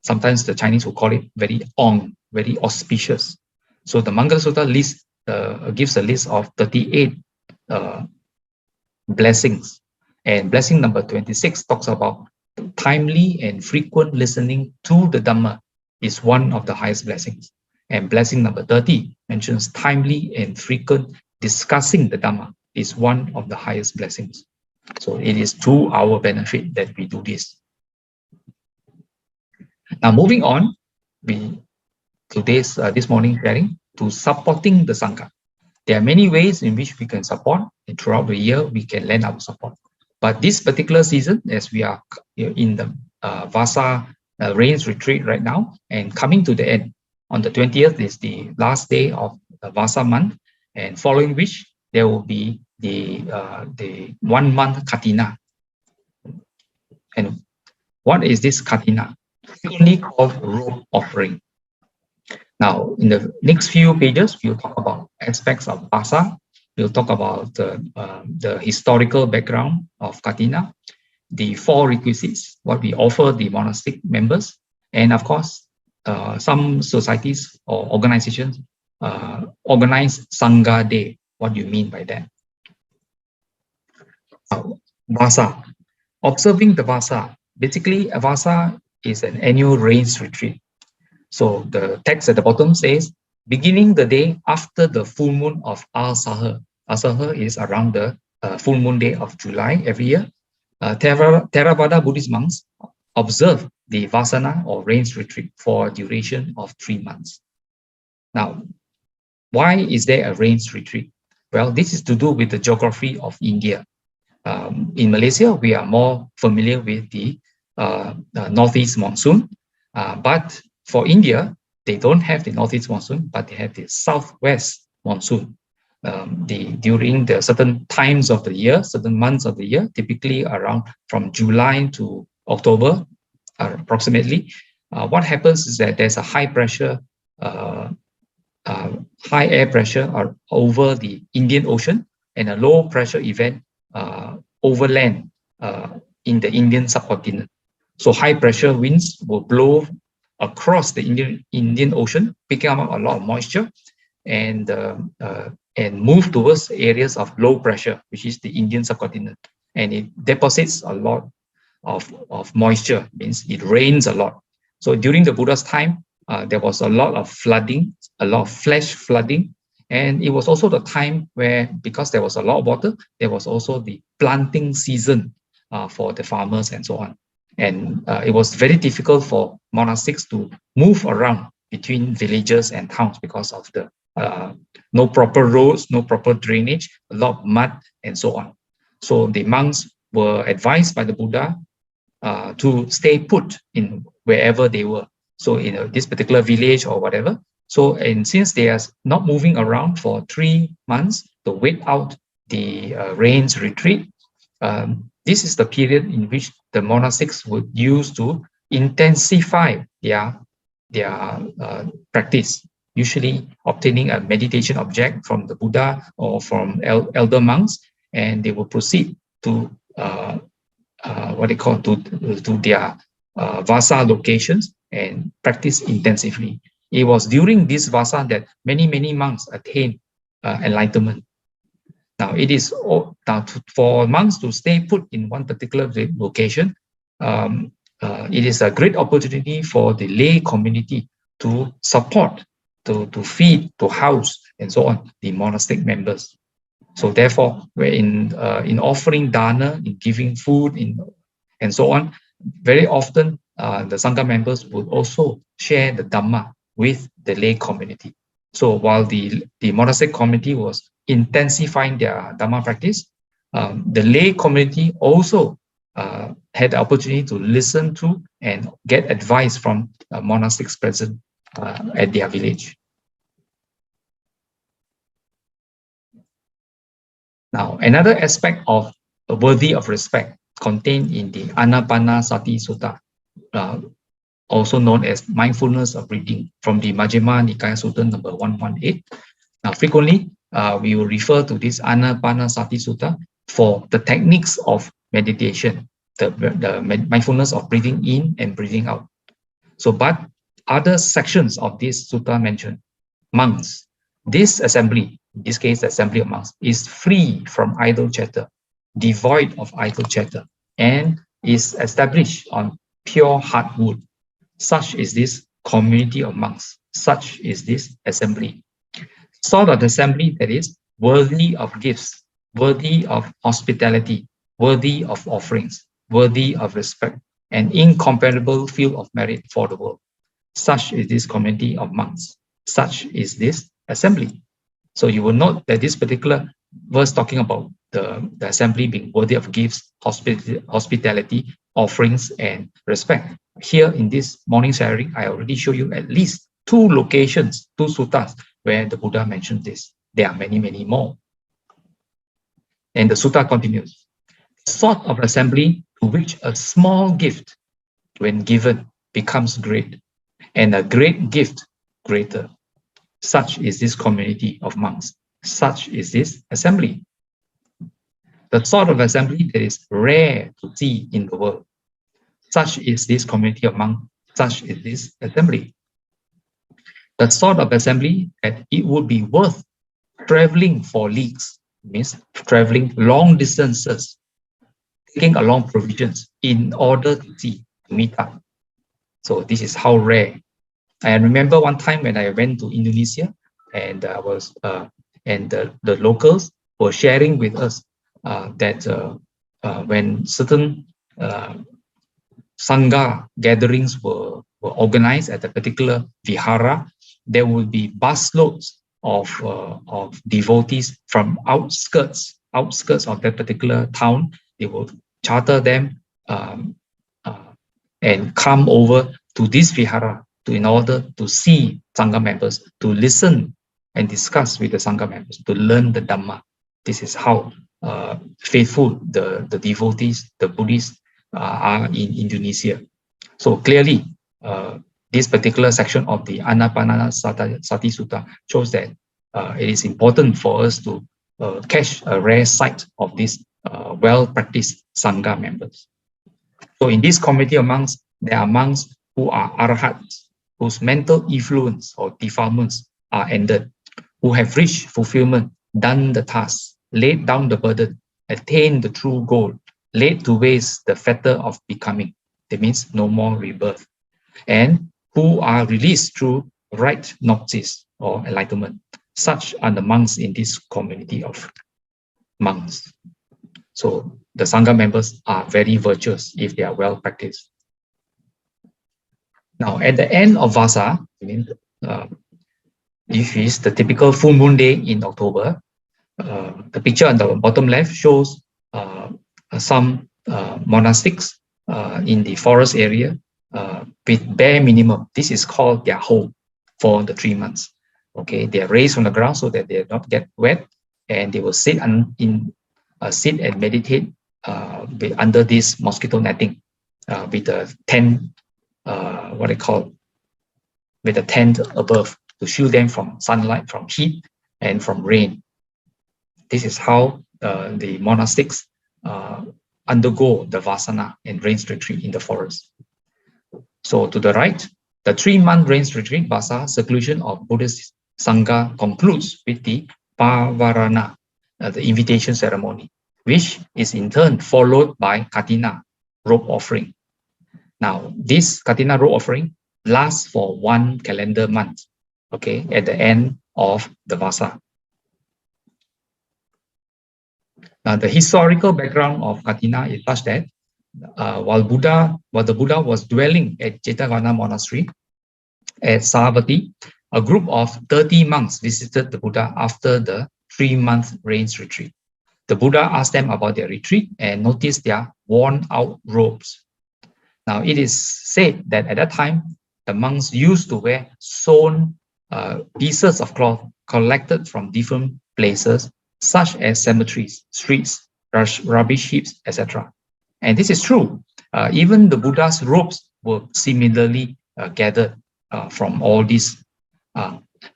Sometimes the Chinese will call it very auspicious. So the Mangala Sutta gives a list of 38 blessings. And blessing number 26 talks about timely and frequent listening to the Dhamma is one of the highest blessings. And blessing number 30 mentions timely and frequent discussing the Dhamma is one of the highest blessings. So it is to our benefit that we do this. Now moving on, this morning sharing to supporting the Sangha. There are many ways in which we can support, and throughout the year we can lend our support. But this particular season, as we are in the Vassa rains retreat right now, and coming to the end, on the 20th is the last day of the Vassa month, and following which there will be the 1 month Katina. And what is this Katina? Frequently called robe offering. Now, in the next few pages, we'll talk about aspects of Vassa. We'll talk about the historical background of Katina, the 4 requisites, what we offer the monastic members, and of course, some societies or organizations organize Sangha Day. What do you mean by that? Vassa. Observing the Vassa. Basically, a Vassa is an annual rains retreat. So the text at the bottom says, beginning the day after the full moon of Al-Sahar. Al-Sahar is around the full moon day of July every year. Theravada Buddhist monks observe the Vasana or rains retreat for a duration of 3 months. Now, why is there a rains retreat? Well, this is to do with the geography of India. In Malaysia, we are more familiar with the northeast monsoon, but for India, they don't have the northeast monsoon, but they have the southwest monsoon. During the certain times of the year, certain months of the year, typically around from July to October, approximately, what happens is that there's a high pressure, high air pressure over the Indian Ocean and a low pressure event overland in the Indian subcontinent. So high pressure winds will blow across the Indian Ocean, picking up a lot of moisture and move towards areas of low pressure, which is the Indian subcontinent. And it deposits a lot of moisture, means it rains a lot. So during the Buddha's time, there was a lot of flooding, a lot of flash flooding. And it was also the time where, because there was a lot of water, there was also the planting season for the farmers and so on. And it was very difficult for monastics to move around between villages and towns because of the no proper roads, no proper drainage, a lot of mud, and so on. So the monks were advised by the Buddha to stay put in wherever they were. So in this particular village or whatever. So, and since they are not moving around for 3 months to wait out the rains retreat, this is the period in which the monastics would use to intensify their practice, usually obtaining a meditation object from the Buddha or from elder monks, and they will proceed to what they call to their Vassa locations and practice intensively. It was during this Vassa that many monks attained enlightenment. Now, it is for monks to stay put in one particular location. It is a great opportunity for the lay community to support, to feed, to house, and so on, the monastic members. So therefore, in offering dana, in giving food, and so on, very often the Sangha members would also share the Dhamma with the lay community. So while the monastic community was intensifying their Dhamma practice, the lay community also had the opportunity to listen to and get advice from monastics present at their village. Now, another aspect of worthy of respect contained in the Anapanasati Sutta, also known as mindfulness of breathing, from the Majjhima Nikaya Sutta number 118. Now, frequently, we will refer to this Anapanasati Sutta for the techniques of meditation, the mindfulness of breathing in and breathing out. So, but other sections of this sutta mention monks. This assembly, in this case, the assembly of monks, is free from idle chatter, devoid of idle chatter, and is established on pure heart wood. Such is this community of monks. Such is this assembly. Sort of assembly that is worthy of gifts, worthy of hospitality, worthy of offerings, worthy of respect, and incomparable field of merit for the world. Such is this community of monks. Such is this assembly. So you will note that this particular verse talking about the assembly being worthy of gifts, hospitality, offerings, and respect. Here in this morning sharing, I already showed you at least 2 locations, 2 suttas, where the Buddha mentioned this. There are many more. And the sutta continues. Sort of assembly to which a small gift, when given, becomes great, and a great gift, greater. Such is this community of monks. Such is this assembly. The sort of assembly that is rare to see in the world. Such is this community of monks. Such is this assembly. The sort of assembly that it would be worth traveling for leagues, means traveling long distances, taking along provisions in order to see, to meet up. So this is how rare. I remember one time when I went to Indonesia, and the locals were sharing with us that when certain Sangha gatherings were organized at a particular Vihara, there would be busloads of devotees from outskirts of that particular town. They would charter them and come over to this Vihara in order to see Sangha members, to listen and discuss with the Sangha members, to learn the Dhamma. This is how faithful the devotees, the Buddhists are in Indonesia. So clearly, this particular section of the Anapanasati Sutta shows that it is important for us to catch a rare sight of these well-practiced Sangha members. So in this community of monks, there are monks who are arahats, whose mental influence or defilements are ended, who have reached fulfillment, done the task, laid down the burden, attained the true goal, laid to waste the fetter of becoming. That means no more rebirth. And who are released through right gnosis or enlightenment. Such are the monks in this community of monks. So the Sangha members are very virtuous if they are well practiced. Now, at the end of Vassa, this is the typical full moon day in October. The picture on the bottom left shows some monastics in the forest area with bare minimum. This is called their home for the 3 months. Okay, they are raised from the ground so that they do not get wet, and they will sit and meditate under this mosquito netting with a tent, with a tent above to shield them from sunlight, from heat, and from rain. This is how the monastics undergo the Vassana and rains retreat in the forest. So to the right, the 3-month rains retreat, Vassa, seclusion of Buddhist Sangha concludes with the Pavarana, the invitation ceremony, which is in turn followed by Katina, robe offering. Now, this Katina robe offering lasts for 1 calendar month, okay, at the end of the Vassa. Now, the historical background of Katina is such that while the Buddha was dwelling at Jetavana Monastery at Savatthi, a group of 30 monks visited the Buddha after the 3-month rains retreat. The Buddha asked them about their retreat and noticed their worn-out robes. Now, it is said that at that time, the monks used to wear sewn pieces of cloth collected from different places, such as cemeteries, streets, rubbish heaps, etc. And this is true. Even the Buddha's robes were similarly gathered from all these.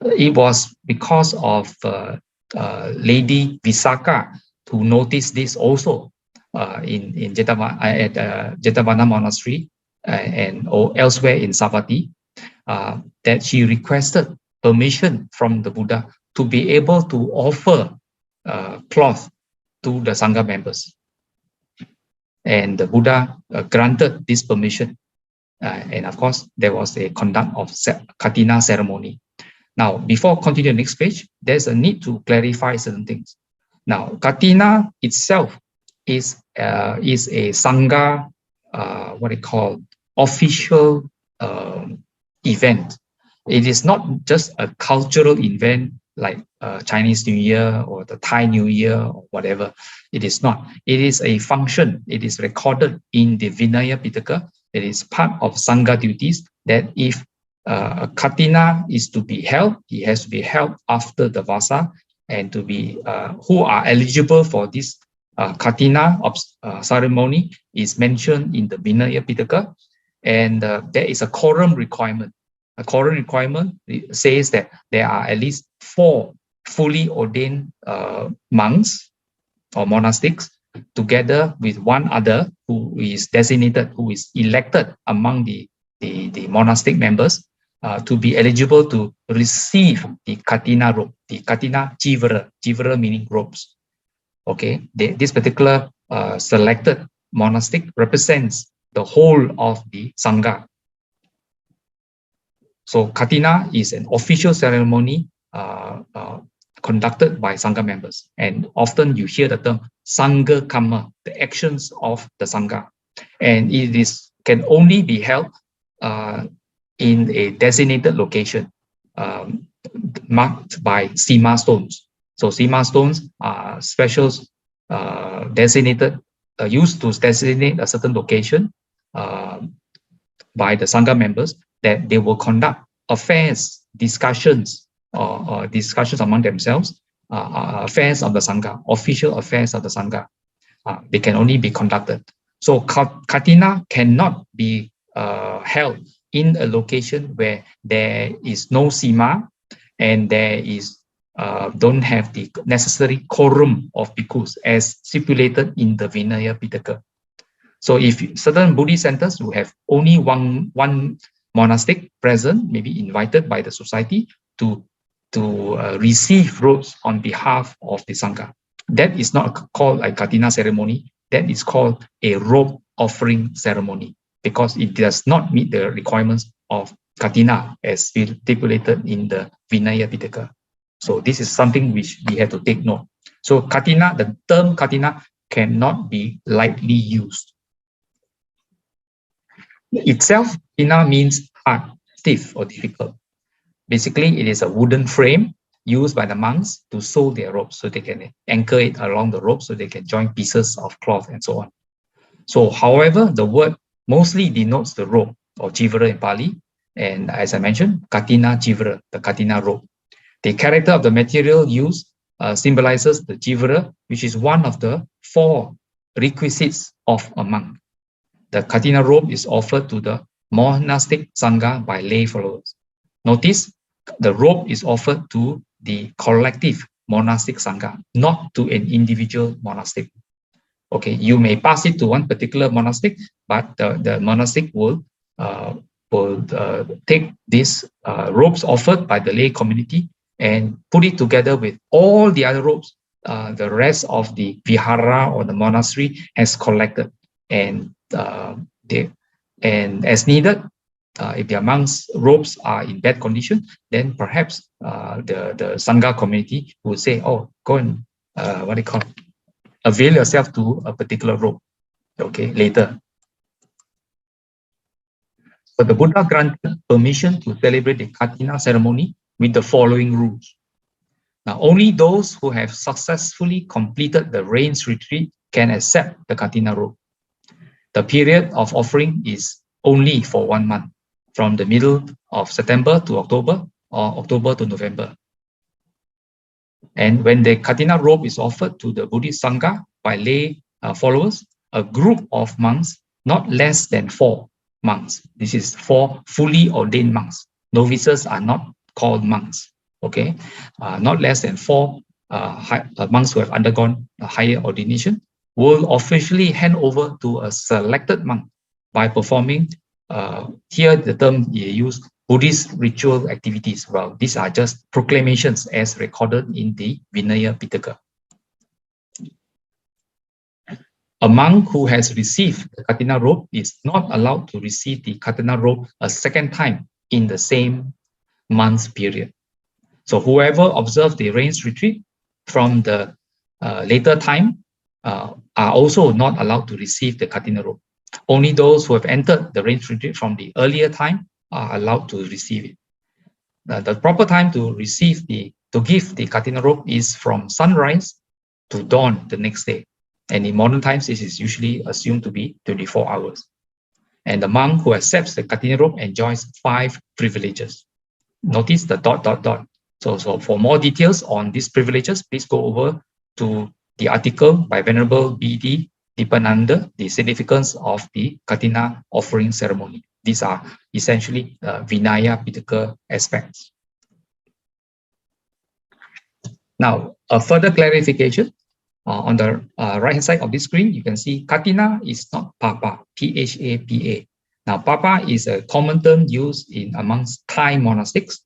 It was because of Lady Visakha who noticed this also in Jetavana Monastery and elsewhere in Savatthi, that she requested permission from the Buddha to be able to offer cloth to the Sangha members. And the Buddha granted this permission. And of course, there was a conduct of Katina ceremony. Now, before continuing the next page, there's a need to clarify certain things. Now, Katina itself is a Sangha, official event. It is not just a cultural event like Chinese New Year or the Thai New Year or whatever. It is not. It is a function. It is recorded in the Vinaya Pitaka. It is part of Sangha duties that if a Katina is to be held, it has to be held after the Vassa, and to be who are eligible for this Katina ceremony is mentioned in the Vinaya Pitaka, and there is a quorum requirement. a quorum requirement says that there are at least 4 fully ordained monks or monastics, together with one other who is designated, who is elected among the monastic members, to be eligible to receive the katina robe, the katina jivara meaning robes. Okay, this particular selected monastic represents the whole of the Sangha. So katina is an official ceremony conducted by Sangha members. And often you hear the term Sangha Karma, the actions of the Sangha. And it can only be held in a designated location marked by Sima stones. So Sima stones are special designated, used to designate a certain location by the Sangha members, that they will conduct affairs, discussions, or discussions among themselves, affairs of the Sangha, official affairs of the Sangha. They can only be conducted. So katina cannot be held in a location where there is no sima and there is don't have the necessary quorum of bhikkhus as stipulated in the Vinaya Pitaka. So if certain Buddhist centers who have only one monastic present, maybe invited by the society to receive robes on behalf of the Sangha, that is not called a katina ceremony. That is called a robe offering ceremony, because it does not meet the requirements of katina as stipulated in the Vinaya Pitaka. So this is something which we have to take note. So katina, the term katina cannot be lightly used. Itself, katina means hard, stiff, or difficult. Basically, it is a wooden frame used by the monks to sew their robes, so they can anchor it along the rope so they can join pieces of cloth and so on. So, however, the word mostly denotes the robe, or jivara in Pali, and as I mentioned, katina jivara, the katina robe. The character of the material used symbolizes the jivara, which is one of the 4 requisites of a monk. The katina robe is offered to the monastic Sangha by lay followers. Notice, the robe is offered to the collective monastic Sangha, not to an individual monastic. Okay, you may pass it to one particular monastic, but the monastic will take these robes offered by the lay community and put it together with all the other robes the rest of the Vihara or the monastery has collected, and as needed, if the monks' robes are in bad condition, then perhaps the Sangha community will say, "Oh, go and avail yourself to a particular robe." Okay, later. So the Buddha granted permission to celebrate the katina ceremony with the following rules. Now, only those who have successfully completed the rains retreat can accept the katina robe. The period of offering is only for 1 month, from the middle of September to October, or October to November. And when the katina robe is offered to the Buddhist Sangha by lay followers, a group of monks, not less than 4 monks. This is 4 fully ordained monks. Novices are not called monks. Okay, not less than 4 monks who have undergone a higher ordination will officially hand over to a selected monk by performing, here the term you use, Buddhist ritual activities. Well, these are just proclamations as recorded in the Vinaya Pitaka. A monk who has received the katina robe is not allowed to receive the katina robe a second time in the same month's period. So whoever observed the rains retreat from the later time are also not allowed to receive the katina robe. Only those who have entered the rains retreat from the earlier time are allowed to receive it. The proper time to give the katina robe is from sunrise to dawn the next day. And in modern times, this is usually assumed to be 24 hours. And the monk who accepts the katina robe enjoys 5 privileges. Notice the ... So for more details on these privileges, please go over to the article by Venerable B.D. deepen under the significance of the Katina offering ceremony. These are essentially Vinaya Pitaka aspects. Now, a further clarification. On the right-hand side of the screen, you can see Katina is not Papa, P-H-A-P-A. Now, Papa is a common term used amongst Thai monastics,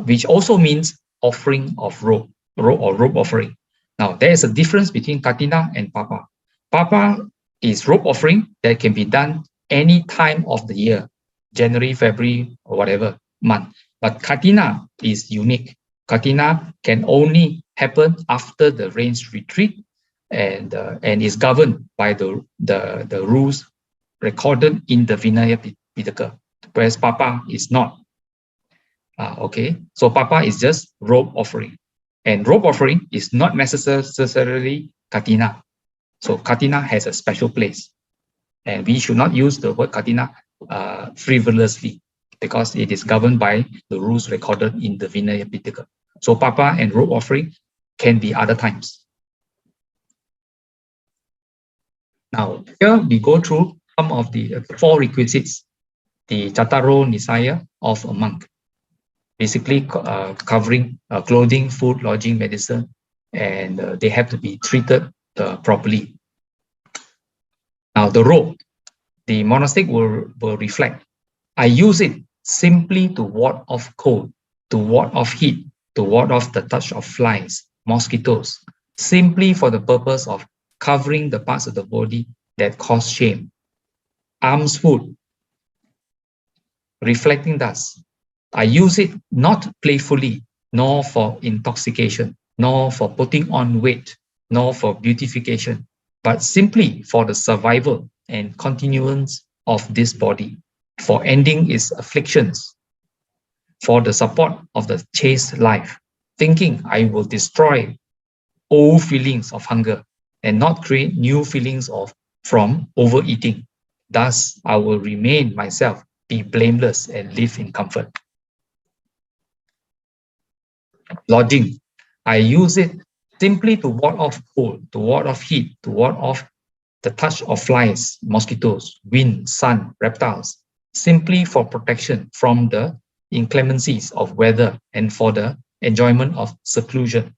which also means offering of robe offering. Now, there is a difference between Katina and Papa. Papa is robe offering that can be done any time of the year, January, February, or whatever month. But Katina is unique. Katina can only happen after the rains retreat and is governed by the rules recorded in the Vinaya Pitaka, whereas Papa is not. Okay, so Papa is just robe offering, and robe offering is not necessarily Katina. So Katina has a special place, and we should not use the word Katina frivolously, because it is governed by the rules recorded in the Vinaya Pitaka. So Papa and robe offering can be other times. Now, here we go through some of the 4 requisites, the Chataro Nisaya of a monk, basically covering clothing, food, lodging, medicine, and they have to be treated properly. Now, the robe, the monastic will reflect, I use it simply to ward off cold, to ward off heat, to ward off the touch of flies, mosquitoes, simply for the purpose of covering the parts of the body that cause shame. Alms food, reflecting thus, I use it not playfully, nor for intoxication, nor for putting on weight, nor for beautification, but simply for the survival and continuance of this body, for ending its afflictions, for the support of the chaste life, thinking I will destroy old feelings of hunger and not create new feelings from overeating. Thus, I will remain myself, be blameless, and live in comfort. Lodging, I use it simply to ward off cold, to ward off heat, to ward off the touch of flies, mosquitoes, wind, sun, reptiles, simply for protection from the inclemencies of weather and for the enjoyment of seclusion.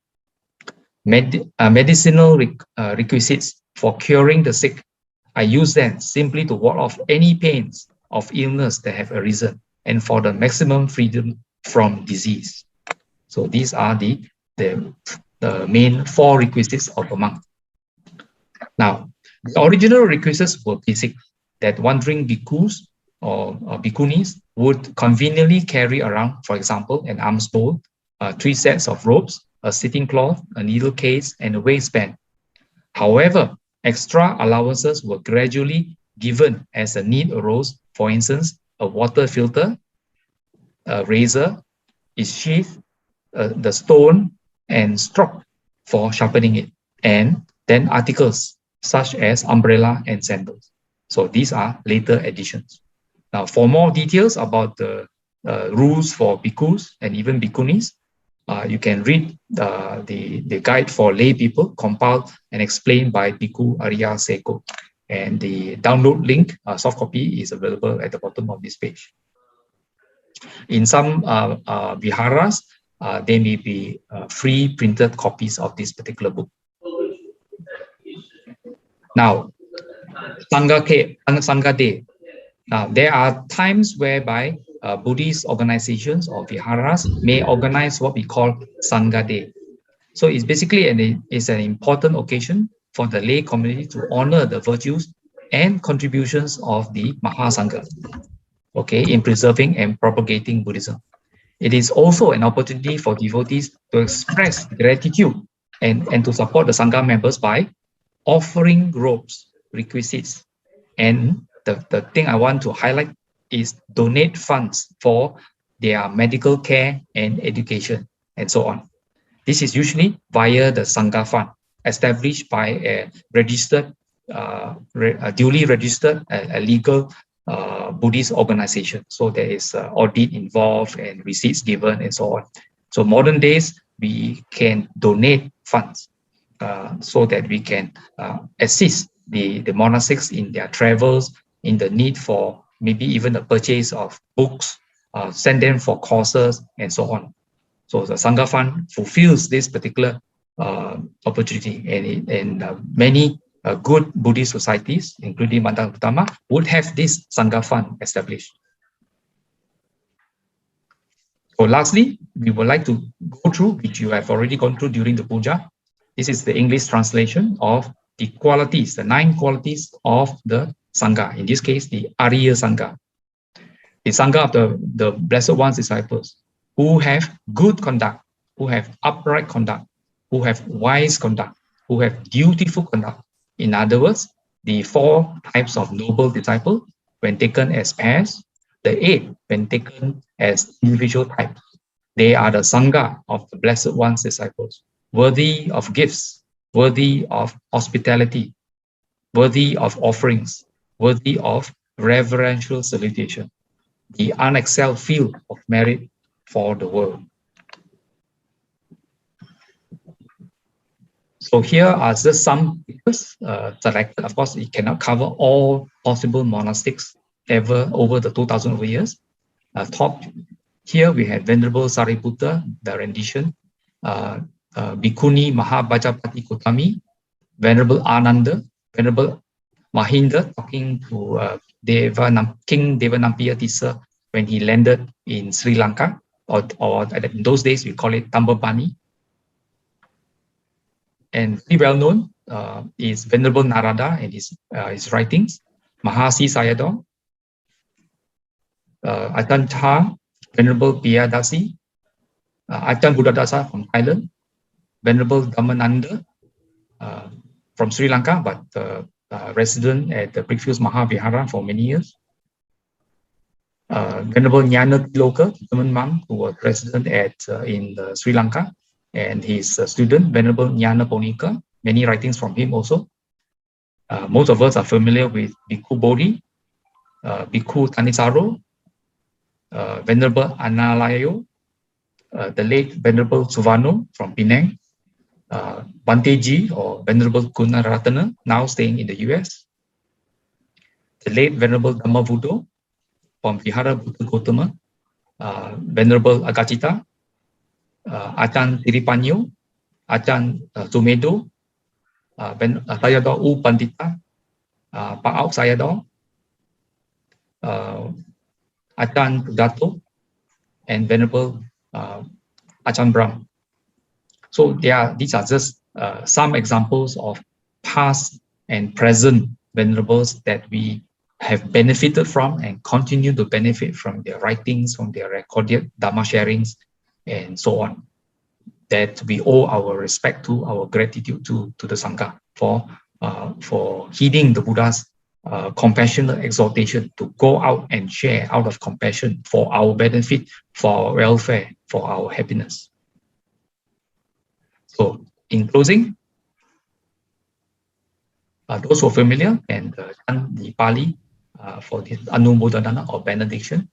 Medicinal requisites for curing the sick, I use them simply to ward off any pains of illness that have arisen and for the maximum freedom from disease. So these are the main 4 requisites of a monk. Now, the original requisites were basic, that wandering bhikkhus or bhikkhunis would conveniently carry around, for example, an alms bowl, 3 sets of robes, a sitting cloth, a needle case, and a waistband. However, extra allowances were gradually given as a need arose. For instance, a water filter, a razor, its sheath, the stone and strop for sharpening it, and then articles such as umbrella and sandals. So these are later additions. Now, for more details about the rules for bhikkhus and even bhikkhunis, you can read the guide for lay people compiled and explained by Bhikkhu Arya Seko. And the download link, soft copy, is available at the bottom of this page. In some viharas, there may be free printed copies of this particular book. Now, Sangha Day. Now, there are times whereby Buddhist organizations or viharas may organize what we call Sangha Day. So it's basically an important occasion for the lay community to honor the virtues and contributions of the Mahasangha, okay, in preserving and propagating Buddhism. It is also an opportunity for devotees to express gratitude and to support the Sangha members by offering robes, requisites. And the thing I want to highlight is donate funds for their medical care and education and so on. This is usually via the Sangha fund established by a registered, duly registered, a legal Buddhist organization. So there is audit involved and receipts given and so on. So modern days, we can donate funds so that we can assist the monastics in their travels, in the need for maybe even the purchase of books, send them for courses, and so on. So the Sangha Fund fulfills this particular opportunity, and many good Buddhist societies, including Bandar Utama, would have this Sangha Fund established. So lastly, we would like to go through, which you have already gone through during the puja. This is the English translation of the qualities, the 9 qualities of the Sangha. In this case, the Arya Sangha. The Sangha of the Blessed One's disciples, who have good conduct, who have upright conduct, who have wise conduct, who have dutiful conduct. In other words, the 4 types of noble disciple, when taken as pairs, the 8 when taken as individual types. They are the Sangha of the Blessed One's disciples, worthy of gifts, worthy of hospitality, worthy of offerings, worthy of reverential salutation, the unexcelled field of merit for the world. So here are just some figures selected. Of course, it cannot cover all possible monastics ever over the 2,000 over years. Top here we have Venerable Sariputta, the rendition, Bhikkhuni Mahabhajapati Kotami, Venerable Ananda, Venerable Mahinda talking to King Devanampiya Tissa when he landed in Sri Lanka, or in those days we call it Tambapani. And very well known is Venerable Narada and his writings, Mahasi Sayadaw, Ajahn Chah, Venerable Piyadasi, Ajahn Buddhadasa from Thailand, Venerable Dhammananda from Sri Lanka, but resident at the Brickfields Mahavihara for many years. Venerable Jnana Tiloka, German monk who was resident in Sri Lanka, and his student, Venerable Jnana Ponika, many writings from him also. Most of us are familiar with Bhikkhu Bodhi, Bhikkhu Thanissaro, Venerable Analayo, the late Venerable Suvarno from Penang, Banteji or Venerable Gunaratana, now staying in the US, the late Venerable Dhammavudo from Vihara Buddha Gautama, Venerable Agachita, Ajahn Tiripanyo, Ajahn Sumedo, Sayadaw U Pandita, Pa'auk Sayadaw, Ajahn Pudato, and Venerable Ajahn Brahm. So these are just some examples of past and present venerables that we have benefited from and continue to benefit from their writings, from their recorded Dharma sharings, and so on, that we owe our respect to, our gratitude to the Sangha for heeding the Buddha's compassionate exhortation to go out and share out of compassion for our benefit, for our welfare, for our happiness. So in closing, those who are familiar can chant the Pali for this Anumodana or benediction.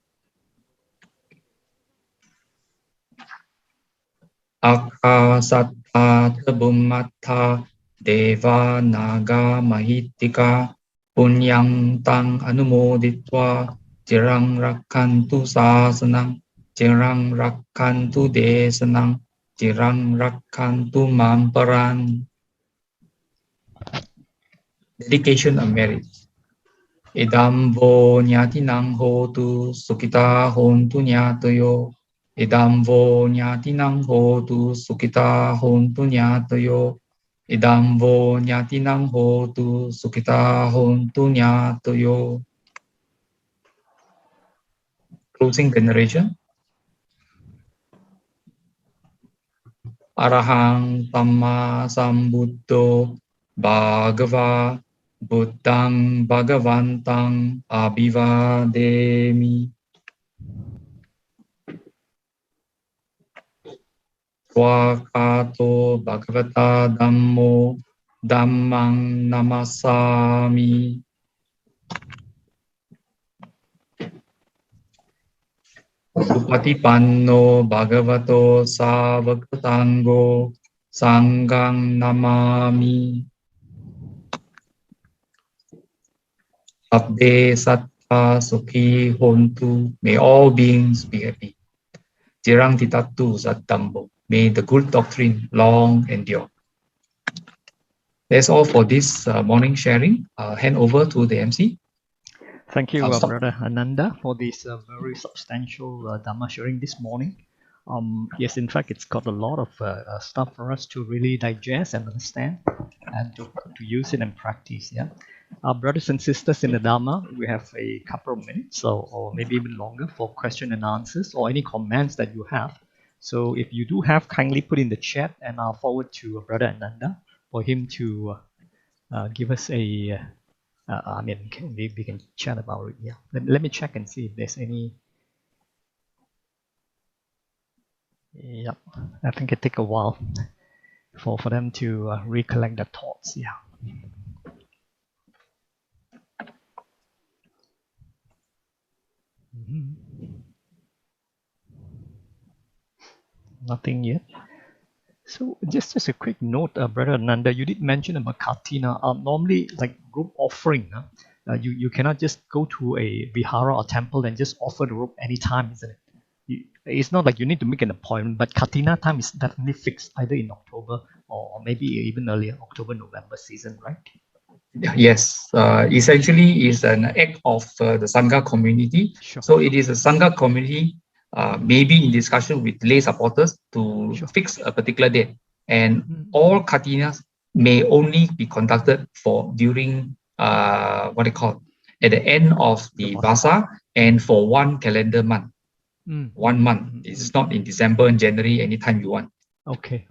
Akasatta Bhummata Deva Naga Mahitika Punyang Tang Anumoditva Jirang Rakkantu Sasanang Jirang Rakkantu Desanang Jirang Rakkantu Mamparan. Dedication of merit. Idam vo nyatinang hotu sukita hontu nyatoyo. Idam vo nyatinang hotu sukita hontu nyatoyo. Idam vo nyatinang hotu sukita hontu nyatoyo. Closing veneration. Arahang Tamma Sambuddho Bhagava Buddhang Bhagavantang Abhivademi. Swakato Bhagavata Dhammo Dhammang Namasami. Supatipanno Bhagavato Savakatango Sanghang Namami. Abde Sattva Sukhi Hontu. May all beings be happy. Jirang Titatu Satambo. May the good doctrine long endure. That's all for this morning sharing. Hand over to the MC. Thank you, Stop. Brother Ananda, for this very substantial Dhamma sharing this morning. Yes, in fact, it's got a lot of stuff for us to really digest and understand and to use it and practice. Yeah, our brothers and sisters in the Dharma, we have a couple of minutes or maybe even longer for question and answers or any comments that you have. So if you do have, kindly put in the chat and I'll forward to Brother Ananda for him to give us a I mean, we can chat about it. Yeah, let me check and see if there's any. Yep, I think it take a while for them to recollect their thoughts. Yeah. Nothing yet. So just a quick note, Brother Nanda, you did mention about Katina. Normally, like group offering, you cannot just go to a Vihara or temple and just offer the robe anytime, isn't it? It's not like you need to make an appointment, but Katina time is definitely fixed, either in October or maybe even earlier, October, November season, right? Yes, essentially is an act of the Sangha community. Sure. So it is a Sangha community, maybe in discussion with lay supporters to fix a particular date. And all Katinas may only be conducted during what they call at the end of the Vassa and for one calendar month. 1 month. It's not in December and January, anytime you want. Okay.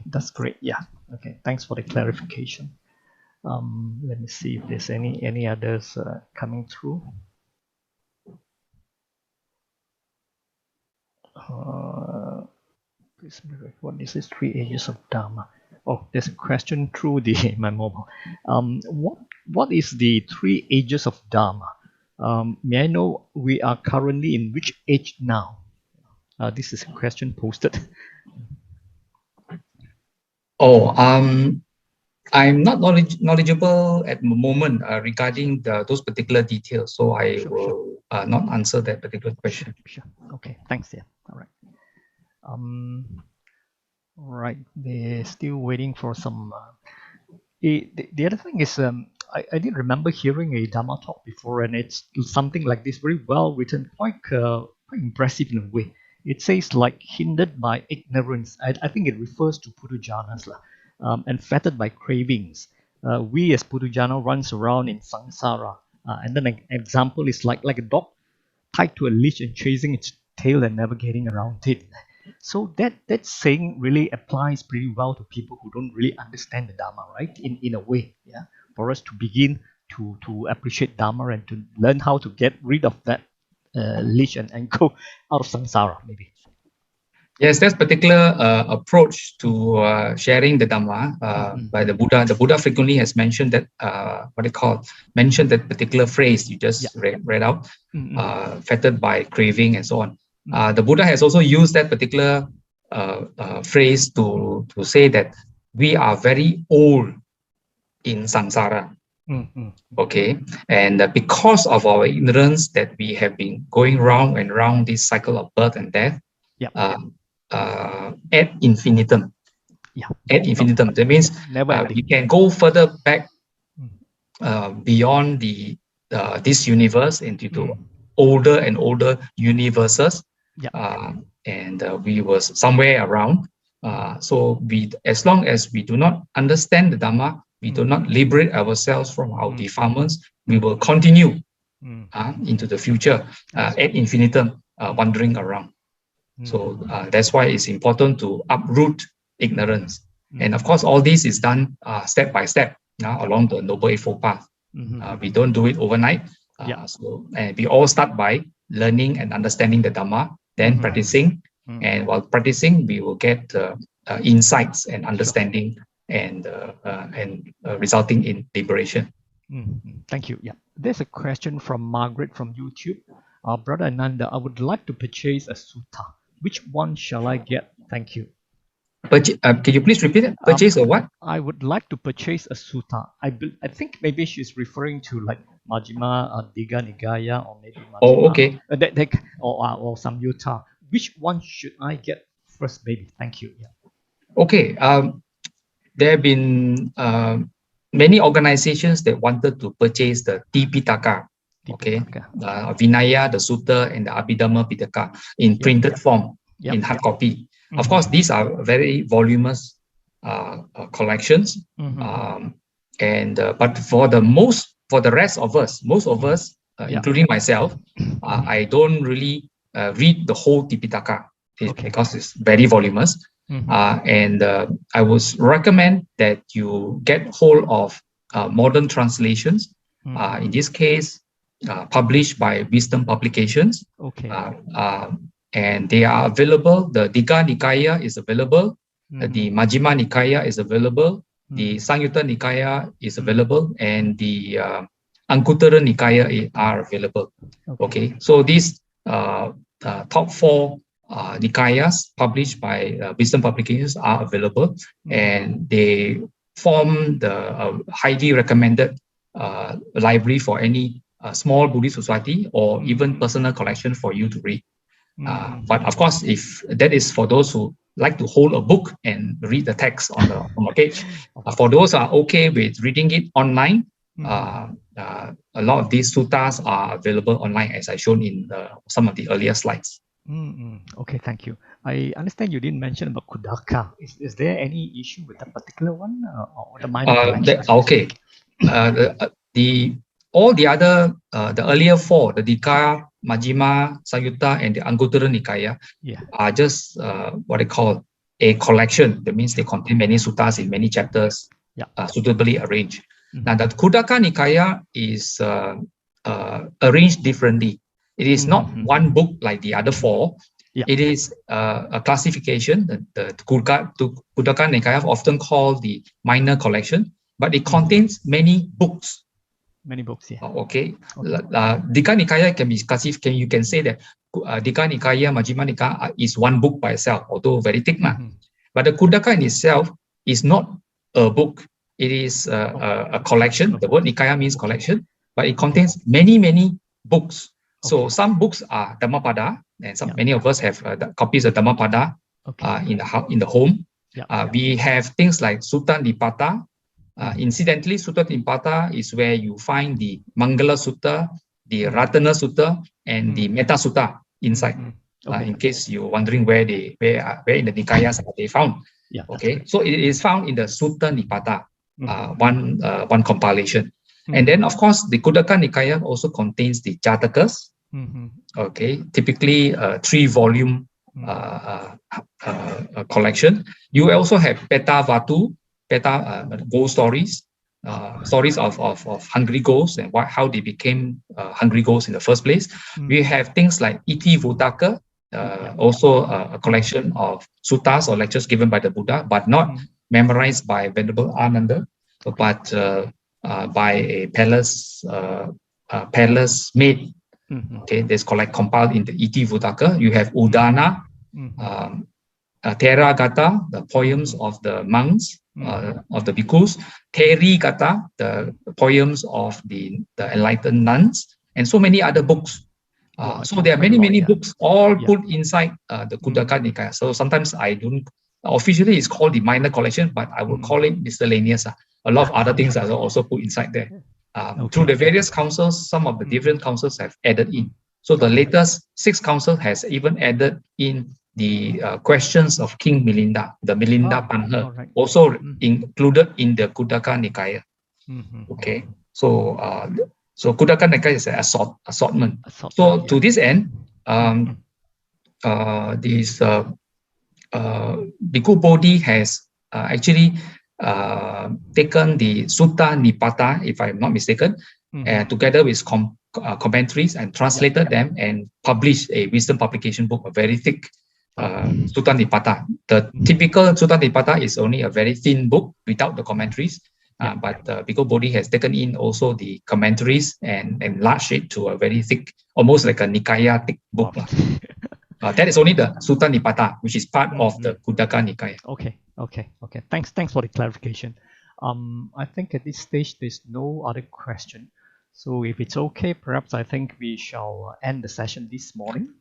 That's great. Yeah. Okay. Thanks for the clarification. Let me see if there's any others coming through. What is this 3 ages of Dharma? Oh, there's a question through my mobile. What is the 3 ages of Dharma? May I know we are currently in which age now? This is a question posted. Oh, I'm not knowledgeable at the moment regarding those particular details, so I will not answer that particular question. Sure. Okay. Thanks. Yeah. All right. Right. They're still waiting for some. The other thing is, I did remember hearing a Dharma talk before, and it's something like this, very well written, quite impressive in a way. It says like hindered by ignorance. I think it refers to pudujanas and fettered by cravings. We as pudujana runs around in samsara, and then an example is like a dog tied to a leash and chasing its tail and never getting around it. So that saying really applies pretty well to people who don't really understand the Dharma, right? In a way, yeah. For us to begin to appreciate Dharma and to learn how to get rid of that leash and go out of samsara, maybe. Yes, that particular approach to sharing the Dhamma by the Buddha. The Buddha frequently has mentioned that mentioned that particular phrase you just read out, fettered by craving and so on. The Buddha has also used that particular phrase to say that we are very old in samsara. Okay, and because of our ignorance that we have been going round and round this cycle of birth and death, ad infinitum. Ad infinitum. That means we can go further back beyond this universe into older and older universes, and we were somewhere around. So as long as we do not understand the Dhamma, we do not liberate ourselves from our defilements, we will continue into the future, ad infinitum, wandering around. So that's why it's important to uproot ignorance. And of course, all this is done step by step along the Noble Eightfold Path. We don't do it overnight. So we all start by learning and understanding the Dhamma, then practicing. And while practicing, we will get insights and understanding and resulting in liberation. Thank you. Yeah, there's a question from Margaret from YouTube. Brother Ananda, I would like to purchase a sutta. Which one shall I get? Thank you. Can you please repeat it? Purchase a what? I would like to purchase a sutta. I think maybe she's referring to like Majjhima Digha Nikaya or maybe Oh, Majjhima okay. or some Yuta. Which one should I get first, maybe? Thank you. Yeah. Okay. There have been many organizations that wanted to purchase the Tipitaka, okay, Tipitaka. Vinaya, the Sutta, and the Abhidhamma Pitaka in printed form, in hard copy. Of course, these are very voluminous collections, but for the rest of us, most of us, including myself, I don't really read the whole Tipitaka because it's very voluminous. And I would recommend that you get hold of modern translations. In this case, published by Wisdom Publications. And they are available. The Digha Nikaya is available. The Majjhima Nikaya is available. The Samyutta Nikaya is available. And the Anguttara Nikaya are available. Okay. So these top four Nikayas published by Wisdom Publications are available, and they form the highly recommended library for any small Buddhist society or even personal collection for you to read. But of course, if that is for those who like to hold a book and read the text on the page, for those who are okay with reading it online, a lot of these suttas are available online, as I shown in some of the earlier slides. Okay, thank you. I understand you didn't mention about Kudaka. Is there any issue with that particular one or the minor collections? Okay. All the other, the earlier four, the Digha, Majjhima, Samyutta, and the Anguttara Nikaya, are just what I call a collection. That means they contain many suttas in many chapters, suitably arranged. Now, the Kudaka Nikaya is arranged differently. It is not one book like the other four. It is a classification. The Kudaka Nikaya, often called the minor collection, but it contains many books. Many books, Okay. Digha Nikaya can be classified. You can say that Digha Nikaya, Majjhima Nikaya is one book by itself, although very thick. But the Kudaka in itself is not a book. It is a collection. The word Nikaya means collection, but it contains many books. So some books are Dhammapada, and many of us have copies of Dhammapada in the home. We have things like Sutta Nipata. Incidentally, Sutta Nipata is where you find the Mangala Sutta, the Ratana Sutta, and the Metta Sutta inside. In case you're wondering where in the Nikayas are they found. Okay, so it is found in the Sutta Nipata, one compilation. And then, of course, the Kudaka Nikaya also contains the Jatakas. Okay, typically a 3-volume collection. You also have Peta Vatu, ghost stories, stories of hungry ghosts and how they became hungry ghosts in the first place. We have things like Iti Votaka, also a collection of suttas or lectures given by the Buddha, but not memorized by Venerable Ananda, but by a palace maid. Okay, that's compiled in the Iti Votaka. You have Udana, Thera Gata, the poems of the monks, of the bhikkhus, Theri Gata, the poems of the enlightened nuns, and so many other books. So there are many books all put inside the Kudaka Nikaya. So sometimes I don't, officially it's called the minor collection, but I would call it miscellaneous. A lot of other things are also put inside there. Through the various councils, some of the different councils have added in. So the latest 6th council has even added in the questions of King Milinda, the Milinda Panha, also included in the Kudaka Nikaya. Okay, so Kudaka Nikaya is an assortment. So to this end, this Bhikkhu Bodhi has actually taken the Sutta Nipata, if I'm not mistaken, together with commentaries and translated them and published a wisdom publication book, a very thick Sutta Nipata. The typical Sutta Nipata is only a very thin book without the commentaries, but Bhikkhu Bodhi has taken in also the commentaries and enlarged it to a very thick, almost like a Nikaya thick book. That is only the Sutta Nipata, which is part of the Kuddaka Nikaya. Okay. Thanks for the clarification. I think at this stage there's no other question. So if it's okay, perhaps I think we shall end the session this morning.